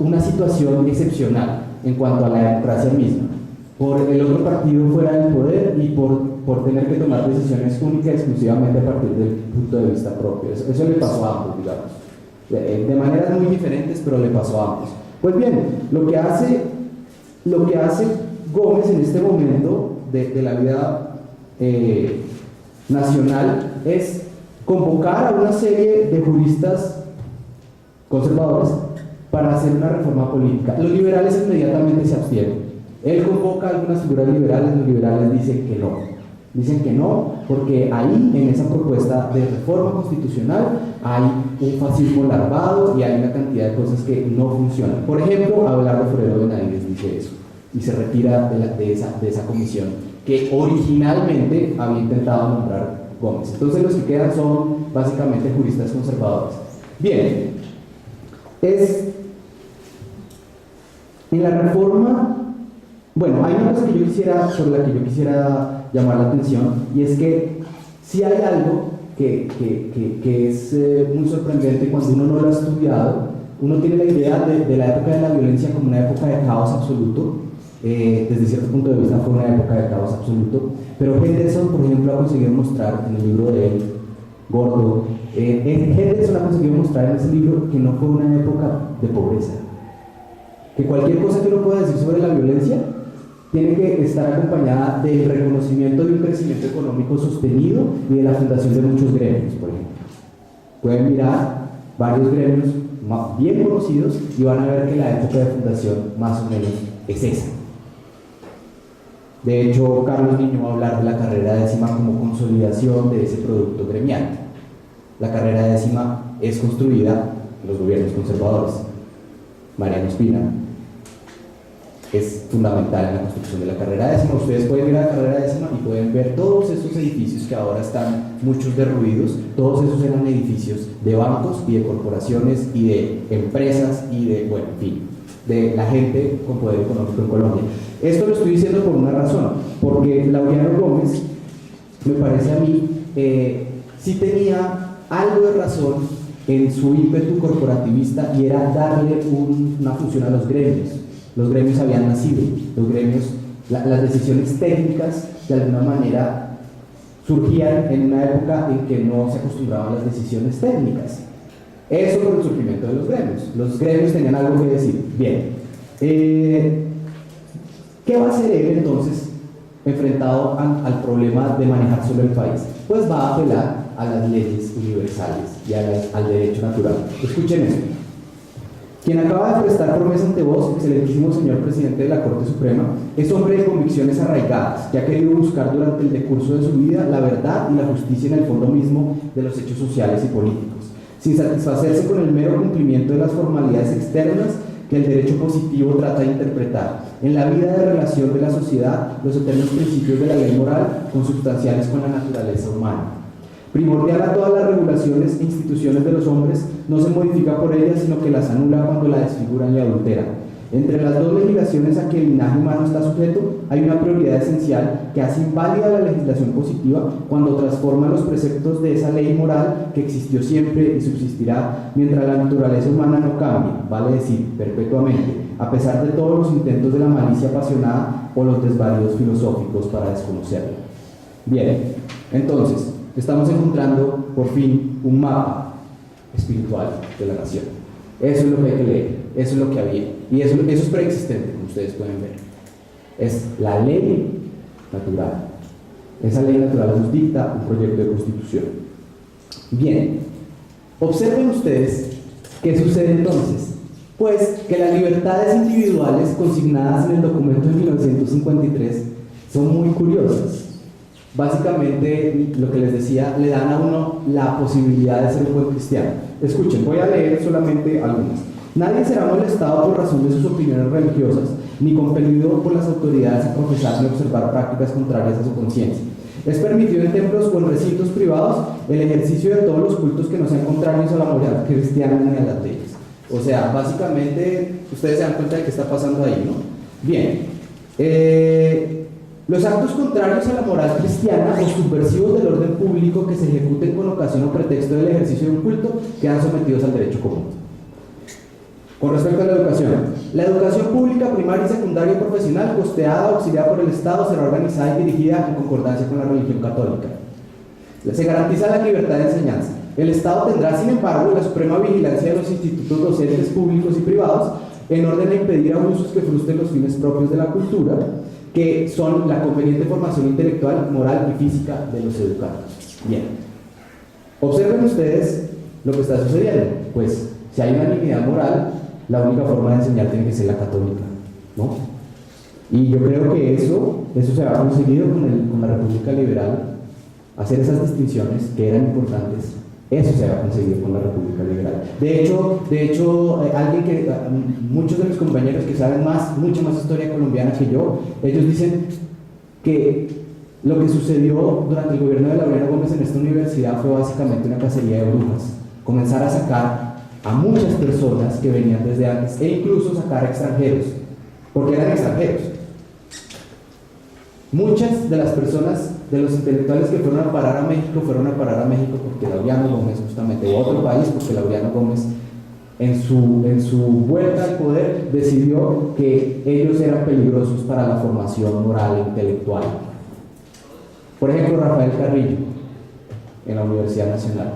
una situación excepcional en cuanto a la democracia misma, por el otro partido fuera del poder y por tener que tomar decisiones únicas exclusivamente a partir del punto de vista propio. Eso le pasó a ambos, digamos, de maneras muy diferentes, pero le pasó a ambos. Pues bien, lo que hace Gómez en este momento de la vida nacional es convocar a una serie de juristas conservadores para hacer una reforma política. Los liberales inmediatamente se abstienen. Él convoca a algunas figuras liberales, los liberales dicen que no porque ahí en esa propuesta de reforma constitucional hay un fascismo larvado y hay una cantidad de cosas que no funcionan. Por ejemplo, Abelardo Forero Benavides dice eso y se retira de esa comisión que originalmente había intentado nombrar Gómez. Entonces los que quedan son básicamente juristas conservadores. Bien, en la reforma, bueno, hay una cosa sobre la que yo quisiera llamar la atención, y es que si hay algo que es muy sorprendente cuando uno no lo ha estudiado. Uno tiene la idea de la época de la violencia como una época de caos absoluto. Desde cierto punto de vista fue una época de caos absoluto, pero Henderson, por ejemplo, ha conseguido mostrar en el libro de él, Gordo, Henderson ha conseguido mostrar en ese libro que no fue una época de pobreza, que cualquier cosa que uno pueda decir sobre la violencia tiene que estar acompañada del reconocimiento de un crecimiento económico sostenido y de la fundación de muchos gremios, por ejemplo. Pueden mirar varios gremios bien conocidos y van a ver que la época de fundación más o menos es esa. De hecho, Carlos Niño va a hablar de la carrera décima como consolidación de ese producto gremial. La carrera décima es construida en los gobiernos conservadores. Mariano Espina es fundamental en la construcción de la carrera décima. Ustedes pueden ir a la carrera décima y pueden ver todos esos edificios que ahora están muchos derruidos. Todos esos eran edificios de bancos y de corporaciones y de empresas y de, bueno, en fin, de la gente con poder económico en Colombia. Esto lo estoy diciendo por una razón, porque Laureano Gómez, me parece a mí, sí tenía algo de razón en su ímpetu corporativista, y era darle una función a los gremios. Los gremios habían nacido, los gremios, las decisiones técnicas de alguna manera surgían en una época en que no se acostumbraban las decisiones técnicas. Eso por el surgimiento de los gremios. Los gremios tenían algo que decir. Bien, ¿qué va a hacer él entonces enfrentado al problema de manejar solo el país? Pues va a apelar a las leyes universales y al derecho natural. Escuchen esto. Quien acaba de prestar promesa ante vos, excelentísimo señor presidente de la Corte Suprema, es hombre de convicciones arraigadas, que ha querido buscar durante el decurso de su vida la verdad y la justicia en el fondo mismo de los hechos sociales y políticos, sin satisfacerse con el mero cumplimiento de las formalidades externas que el derecho positivo trata de interpretar. En la vida de relación de la sociedad, los eternos principios de la ley moral, consubstanciales con la naturaleza humana. Primordial a todas las regulaciones e instituciones de los hombres, no se modifica por ellas, sino que las anula cuando la desfiguran y adulteran. Entre las dos legislaciones a que el linaje humano está sujeto, hay una prioridad esencial que hace inválida la legislación positiva cuando transforma los preceptos de esa ley moral que existió siempre y subsistirá mientras la naturaleza humana no cambie, vale decir, perpetuamente, a pesar de todos los intentos de la malicia apasionada o los desvaríos filosóficos para desconocerla. Bien, entonces, estamos encontrando por fin un mapa espiritual de la nación. Eso es lo que hay que leer, eso es lo que había, y eso es preexistente, como ustedes pueden ver. Es la ley natural. Esa ley natural nos dicta un proyecto de constitución. Bien, observen ustedes qué sucede entonces. Pues que las libertades individuales consignadas en el documento de 1953 son muy curiosas. Básicamente, lo que les decía, le dan a uno la posibilidad de ser un buen cristiano. Escuchen, voy a leer solamente algunas. Nadie será molestado por razón de sus opiniones religiosas, ni compelido por las autoridades a profesar ni observar prácticas contrarias a su conciencia. Es permitido en templos o en recintos privados el ejercicio de todos los cultos que no sean contrarios a la moral cristiana ni a las leyes. O sea, básicamente, ustedes se dan cuenta de qué está pasando ahí, ¿no? Bien. Los actos contrarios a la moral cristiana o subversivos del orden público que se ejecuten con ocasión o pretexto del ejercicio de un culto quedan sometidos al derecho común. Con respecto a la educación pública, primaria y secundaria y profesional, costeada o auxiliada por el Estado, será organizada y dirigida en concordancia con la religión católica. Se garantiza la libertad de enseñanza. El Estado tendrá, sin embargo, la suprema vigilancia de los institutos docentes públicos y privados en orden a impedir abusos que frustren los fines propios de la cultura, que son la conveniente formación intelectual, moral y física de los educandos. Bien, observen ustedes lo que está sucediendo. Pues, si hay unanimidad moral, la única forma de enseñar tiene que ser la católica, ¿no? Y yo creo que eso se ha conseguido con la República Liberal hacer esas distinciones que eran importantes, eso se había conseguido con la República Liberal. De hecho, alguien que, muchos de mis compañeros que saben mucha más historia colombiana que yo, ellos dicen que lo que sucedió durante el gobierno de Laureano Gómez en esta universidad fue básicamente una cacería de brujas. Comenzar a sacar a muchas personas que venían desde antes e incluso sacar a extranjeros, porque eran extranjeros. Muchas de las personas, de los intelectuales que fueron a parar a México porque Laureano Gómez, justamente, o otro país, porque Laureano Gómez en su vuelta al poder decidió que ellos eran peligrosos para la formación moral e intelectual. Por ejemplo, Rafael Carrillo, en la Universidad Nacional.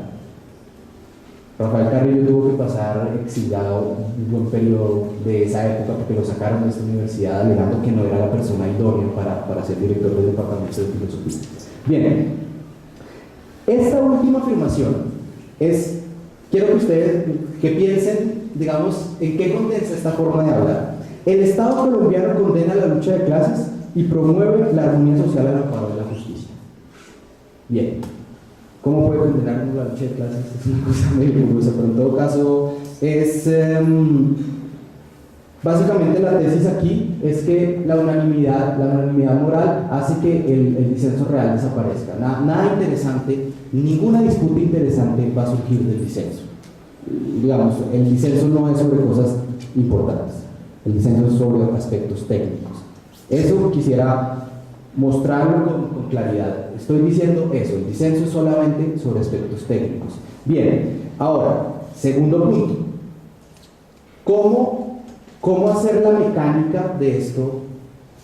Rafael Carrillo tuvo que pasar exiliado un buen periodo de esa época porque lo sacaron de esta universidad alegando que no era la persona idónea para ser director del departamento de filosofía. Bien, esta última afirmación quiero que ustedes que piensen, digamos, en qué condensa esta forma de hablar. El Estado colombiano condena la lucha de clases y promueve la armonía social al amparo de la justicia. Bien, ¿cómo puede condenar la lucha de clases? Es una cosa muy curiosa, pero en todo caso es básicamente la tesis aquí es que la unanimidad moral hace que el disenso real desaparezca. Nada interesante, ninguna disputa interesante va a surgir del disenso. Digamos, el disenso no es sobre cosas importantes, el disenso es sobre aspectos técnicos. Eso quisiera mostrarlo con claridad. Estoy diciendo eso, el disenso es solamente sobre aspectos técnicos. Bien, ahora, segundo punto. ¿Cómo hacer la mecánica de esto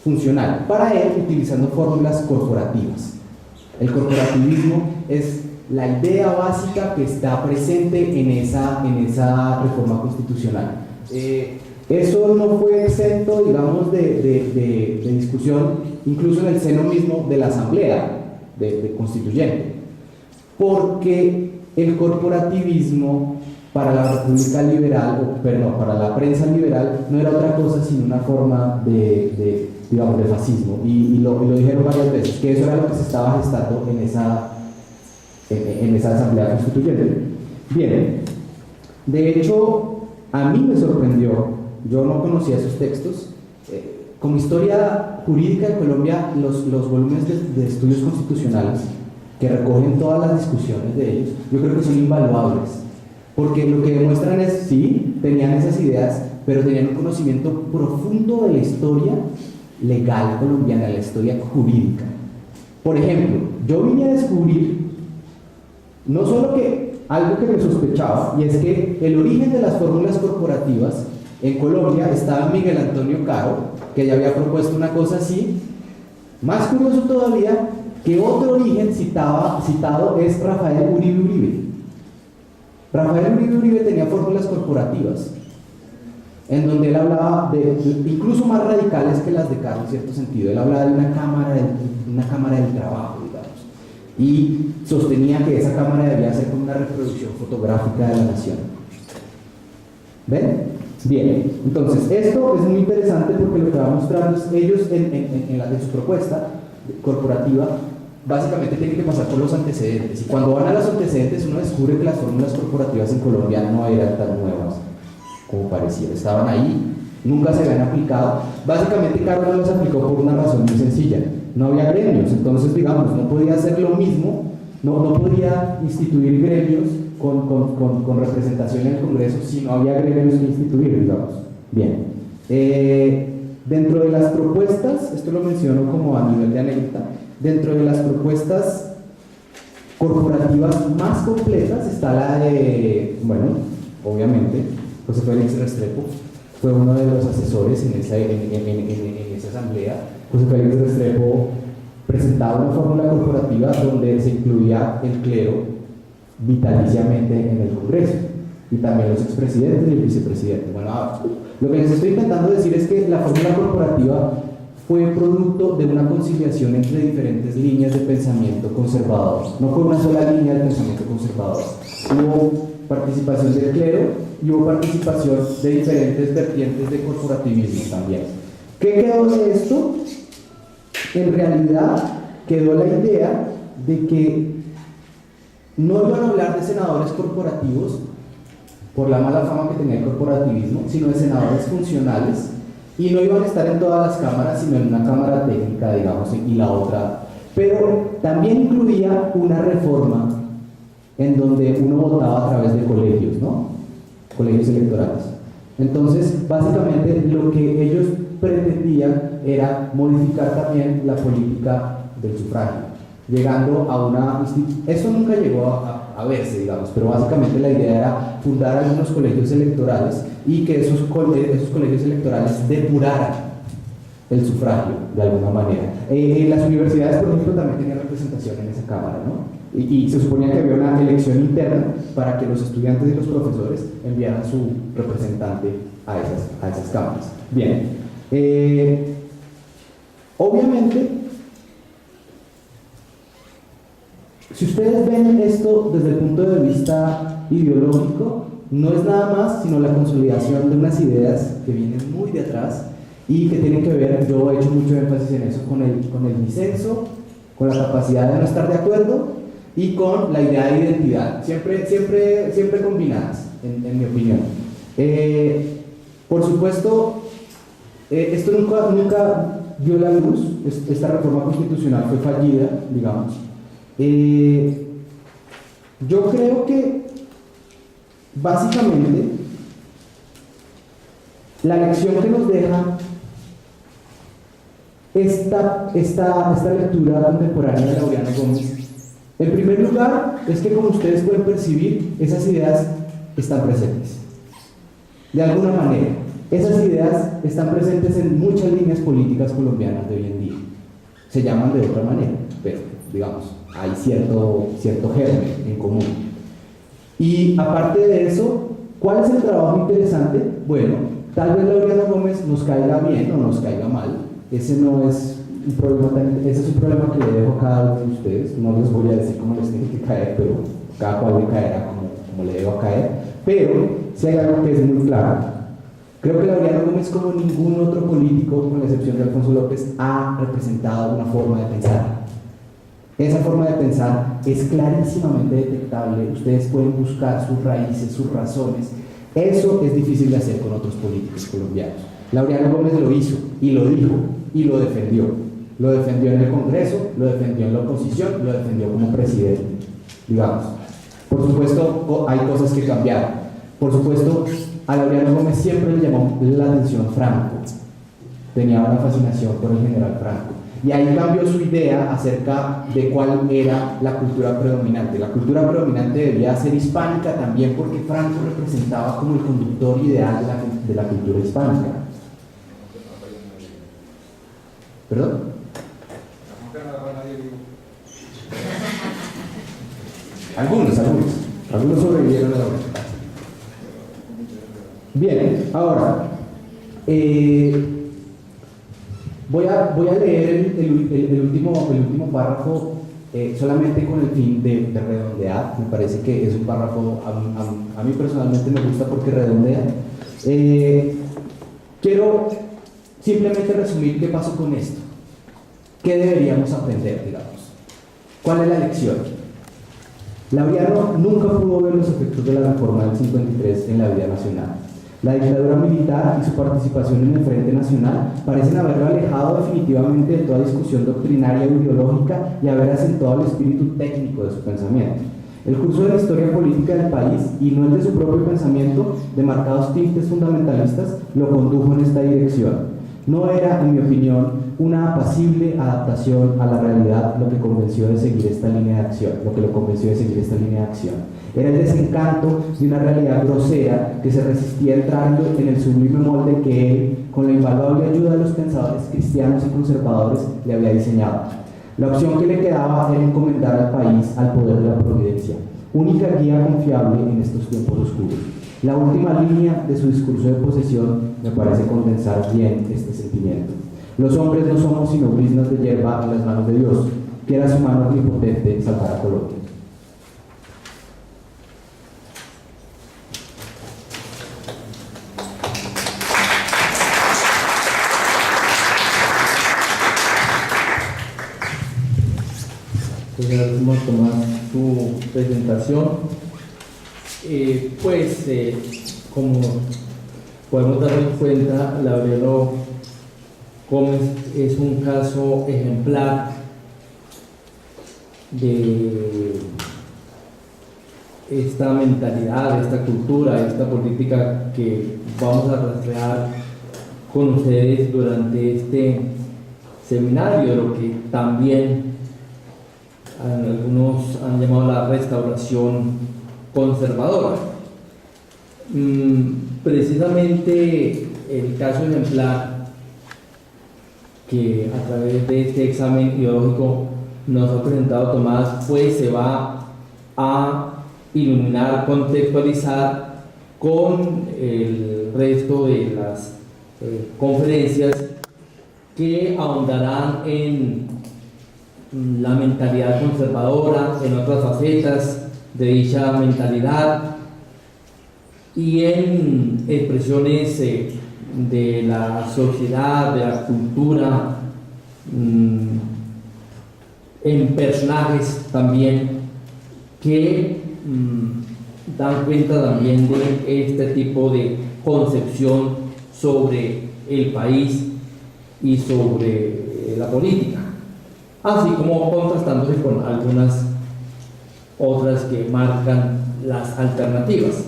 funcional? Para él, utilizando fórmulas corporativas. El corporativismo es la idea básica que está presente en esa reforma constitucional. Eso no fue exento, digamos, de discusión, incluso en el seno mismo de la Asamblea de Constituyente, porque el corporativismo para la República Liberal, para la prensa liberal, no era otra cosa sino una forma de fascismo, y lo dijeron varias veces, que eso era lo que se estaba gestando en esa Asamblea Constituyente. Bien, de hecho, a mí me sorprendió. Yo no conocía esos textos. Como historia jurídica de Colombia, los volúmenes de estudios constitucionales que recogen todas las discusiones de ellos, yo creo que son invaluables, porque lo que demuestran es, sí, tenían esas ideas, pero tenían un conocimiento profundo de la historia legal colombiana, la historia jurídica. Por ejemplo, yo vine a descubrir no solo que algo que me sospechaba, y es que el origen de las fórmulas corporativas en Colombia estaba Miguel Antonio Caro, que ya había propuesto una cosa así. Más curioso todavía, que otro origen citado es Rafael Uribe Uribe. Rafael Uribe Uribe tenía fórmulas corporativas, en donde él hablaba incluso más radicales que las de Caro en cierto sentido. Él hablaba de una cámara del trabajo, digamos, y sostenía que esa cámara debía ser como una reproducción fotográfica de la nación. ¿Ven? Bien, entonces esto es muy interesante porque lo que va mostrando es ellos en su propuesta corporativa básicamente tienen que pasar por los antecedentes, y cuando van a los antecedentes uno descubre que las fórmulas corporativas en Colombia no eran tan nuevas como parecía, estaban ahí, nunca se habían aplicado. Básicamente Caro no las aplicó por una razón muy sencilla: no había gremios, entonces digamos no podía hacer lo mismo, no podía instituir gremios con representación en el Congreso si no había gremios que instituir, digamos. Bien, dentro de las propuestas, esto lo menciono como a nivel de anécdota, dentro de las propuestas corporativas más completas está la de, bueno, obviamente, José Félix Restrepo fue uno de los asesores en esa asamblea. José Félix Restrepo presentaba una fórmula corporativa donde se incluía el clero vitaliciamente en el Congreso, y también los expresidentes y el vicepresidente. Bueno, lo que les estoy intentando decir es que la fórmula corporativa fue producto de una conciliación entre diferentes líneas de pensamiento conservador, no fue una sola línea de pensamiento conservador. Hubo participación del clero y hubo participación de diferentes vertientes de corporativismo también. ¿Qué quedó de esto? En realidad quedó la idea de que no iban a hablar de senadores corporativos por la mala fama que tenía el corporativismo, sino de senadores funcionales, y no iban a estar en todas las cámaras, sino en una cámara técnica, digamos, y la otra. Pero también incluía una reforma en donde uno votaba a través de colegios, ¿no? Colegios electorales. Entonces, básicamente lo que ellos pretendían era modificar también la política del sufragio, llegando a una... Eso nunca llegó a verse, digamos, pero básicamente la idea era fundar algunos colegios electorales y que esos colegios electorales depuraran el sufragio de alguna manera. Las universidades, por ejemplo, también tenían representación en esa cámara, ¿no? Y se suponía que había una elección interna para que los estudiantes y los profesores enviaran su representante a esas cámaras. Bien, obviamente, si ustedes ven esto desde el punto de vista ideológico, no es nada más sino la consolidación de unas ideas que vienen muy de atrás y que tienen que ver, yo he hecho mucho énfasis en eso, con el disenso, con la capacidad de no estar de acuerdo y con la idea de identidad, siempre combinadas, en mi opinión. Por supuesto, esto nunca vio la luz, esta reforma constitucional fue fallida, digamos. Yo creo que básicamente la lección que nos deja esta lectura contemporánea de Laureano Gómez, en primer lugar, es que, como ustedes pueden percibir, esas ideas están presentes de alguna manera. Esas ideas están presentes en muchas líneas políticas colombianas de hoy en día. Se llaman de otra manera, pero digamos, hay cierto germen en común. Y aparte de eso, ¿cuál es el trabajo interesante? Bueno, tal vez Laureano Gómez nos caiga bien o nos caiga mal. Ese no es un problema ese es un problema que le dejo a cada uno de ustedes. No les voy a decir cómo les tiene que caer, pero cada cual le caerá como le debo caer. Pero si hay algo que es muy claro, creo que Laureano Gómez, como ningún otro político, con la excepción de Alfonso López, ha representado una forma de pensar. Esa forma de pensar es clarísimamente detectable. Ustedes pueden buscar sus raíces, sus razones. Eso es difícil de hacer con otros políticos colombianos. Laureano Gómez lo hizo y lo dijo y lo defendió. Lo defendió en el Congreso, lo defendió en la oposición, lo defendió como presidente, digamos. Por supuesto, hay cosas que cambiaron. Por supuesto, a Laureano Gómez siempre le llamó la atención Franco. Tenía una fascinación por el general Franco. Y ahí cambió su idea acerca de cuál era la cultura predominante. La cultura predominante debía ser hispánica también, porque Franco representaba como el conductor ideal de la cultura hispánica. ¿Perdón? Algunos sobrevivieron a la guerra. Bien, ahora voy a leer el último párrafo solamente con el fin de redondear. Me parece que es un párrafo, a mí personalmente me gusta porque redondea. Quiero simplemente resumir qué pasó con esto. ¿Qué deberíamos aprender, digamos? ¿Cuál es la lección? Laureano nunca pudo ver los efectos de la reforma del 53 en la vida nacional. La dictadura militar y su participación en el Frente Nacional parecen haberlo alejado definitivamente de toda discusión doctrinaria o ideológica y haber acentuado el espíritu técnico de su pensamiento. El curso de la historia política del país, y no el de su propio pensamiento, de marcados tintes fundamentalistas, lo condujo en esta dirección. No era, en mi opinión, una apacible adaptación a la realidad lo que lo convenció de seguir esta línea de acción. Era el desencanto de una realidad grosera que se resistía entrando en el sublime molde que él, con la invaluable ayuda de los pensadores cristianos y conservadores, le había diseñado. La opción que le quedaba era encomendar al país al poder de la providencia, única guía confiable en estos tiempos oscuros. La última línea de su discurso de posesión me parece condensar bien este sentimiento. Los hombres no somos sino brisnas de hierba en las manos de Dios, quiera su mano omnipotente salvar a Colombia. Pues Gracias, Tomás, tu presentación. Como podemos darnos cuenta, Laureano Gómez es un caso ejemplar de esta mentalidad, esta cultura, esta política que vamos a rastrear con ustedes durante este seminario, lo que también algunos han llamado la restauración conservadora. Precisamente el caso ejemplar que a través de este examen ideológico nos ha presentado Tomás, pues se va a iluminar, contextualizar con el resto de las conferencias que ahondarán en la mentalidad conservadora, en otras facetas de dicha mentalidad y en expresiones de la sociedad, de la cultura, en personajes también que dan cuenta también de este tipo de concepción sobre el país y sobre la política, así como contrastándose con algunas otras que marcan las alternativas.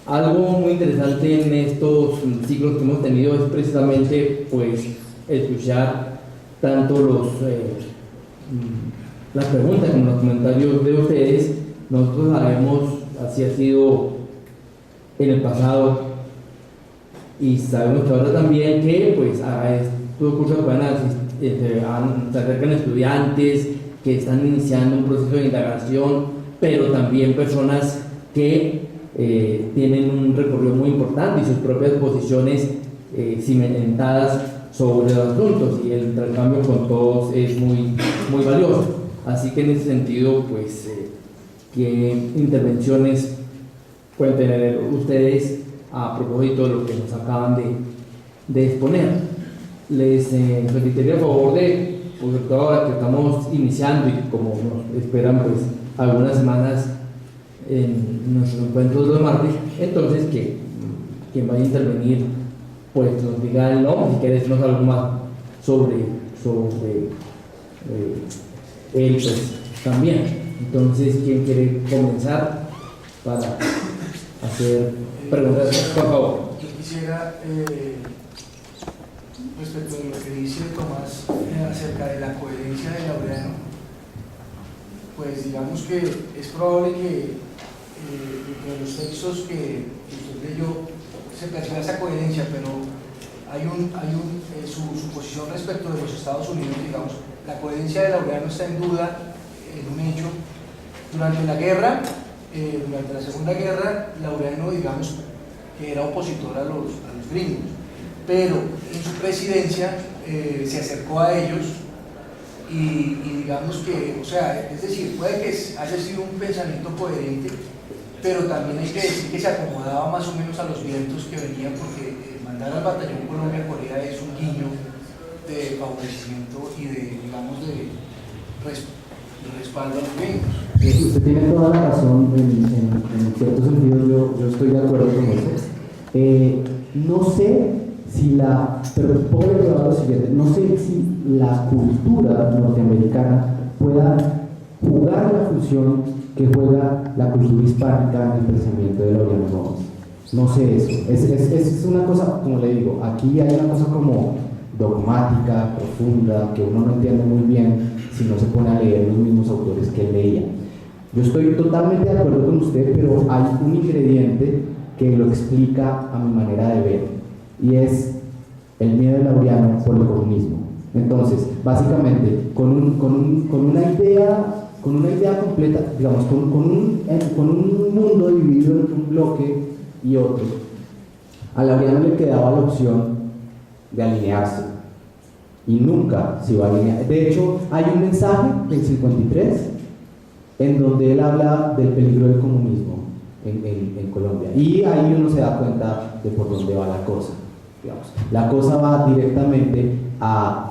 Algo muy interesante en estos ciclos que hemos tenido es precisamente pues escuchar tanto las preguntas como los comentarios de ustedes. Nosotros sabemos, así ha sido en el pasado y sabemos que ahora también, que pues a estos cursos se acercan estudiantes que están iniciando un proceso de indagación, pero también personas que tienen un recorrido muy importante y sus propias posiciones cimentadas sobre los asuntos, y el intercambio con todos es muy, muy valioso. Así que en ese sentido, pues, ¿qué intervenciones pueden tener ustedes a propósito de lo que nos acaban de exponer? Les solicitaría a favor de, sobre todo ahora que estamos iniciando y como nos esperan pues algunas semanas en nuestros encuentros de los martes, entonces que quien vaya a intervenir pues nos diga el nombre, si quiere decirnos algo más sobre él pues también. Entonces, ¿quién quiere comenzar para hacer preguntas? Por favor. Yo quisiera, respecto a lo que dice Tomás acerca de la coherencia de Laureano, pues digamos que es probable que de los textos que usted leyó se perciba esa coherencia, pero hay su posición respecto de los Estados Unidos, digamos, la coherencia de Laureano está en duda en un hecho. Durante la guerra, durante la Segunda Guerra, Laureano, digamos, que era opositor a los gringos, pero en su presidencia se acercó a ellos y digamos que, o sea, es decir, puede que haya sido un pensamiento coherente, pero también hay que decir que se acomodaba más o menos a los vientos que venían, porque mandar al batallón Colombia-Corea es un guiño de favorecimiento y de, digamos, de respaldo a los gringos. Usted tiene toda la razón, en cierto sentido yo estoy de acuerdo con eso. No sé si pero puedo llevar lo siguiente, no sé si la cultura norteamericana pueda jugar la función que juega la cultura hispánica en el pensamiento de Laureano Gómez. No sé eso. Es una cosa, como le digo, aquí hay una cosa como dogmática, profunda, que uno no entiende muy bien si no se pone a leer los mismos autores que él leía. Yo estoy totalmente de acuerdo con usted, pero hay un ingrediente que lo explica a mi manera de ver, y es el miedo de Laureano por el comunismo. Entonces, básicamente, con una idea completa, digamos, con un mundo dividido entre un bloque y otro, a Laureano le quedaba la opción de alinearse, y nunca se iba a alinear. De hecho, hay un mensaje del 53 en donde él habla del peligro del comunismo en Colombia, y ahí uno se da cuenta de por dónde va la cosa. Digamos, la cosa va directamente a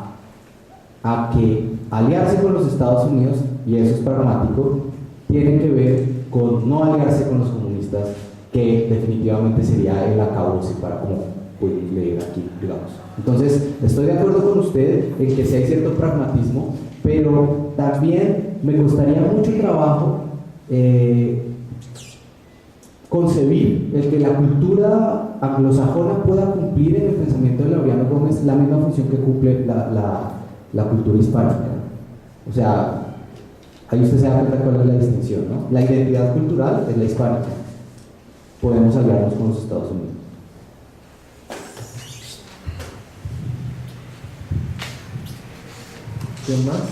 que aliarse con los Estados Unidos y eso es pragmático, tiene que ver con no aliarse con los comunistas, que definitivamente sería el acabose para como pueden leer aquí, digamos. Entonces, estoy de acuerdo con usted en que sí hay cierto pragmatismo, pero también me costaría mucho trabajo concebir el que la cultura anglosajona pueda cumplir en el pensamiento de Laureano Gómez la misma función que cumple la cultura hispánica. O sea, ahí usted se da cuenta cuál es la distinción, ¿no? La identidad cultural es la hispánica. Podemos aliarnos con los Estados Unidos. ¿Quién más?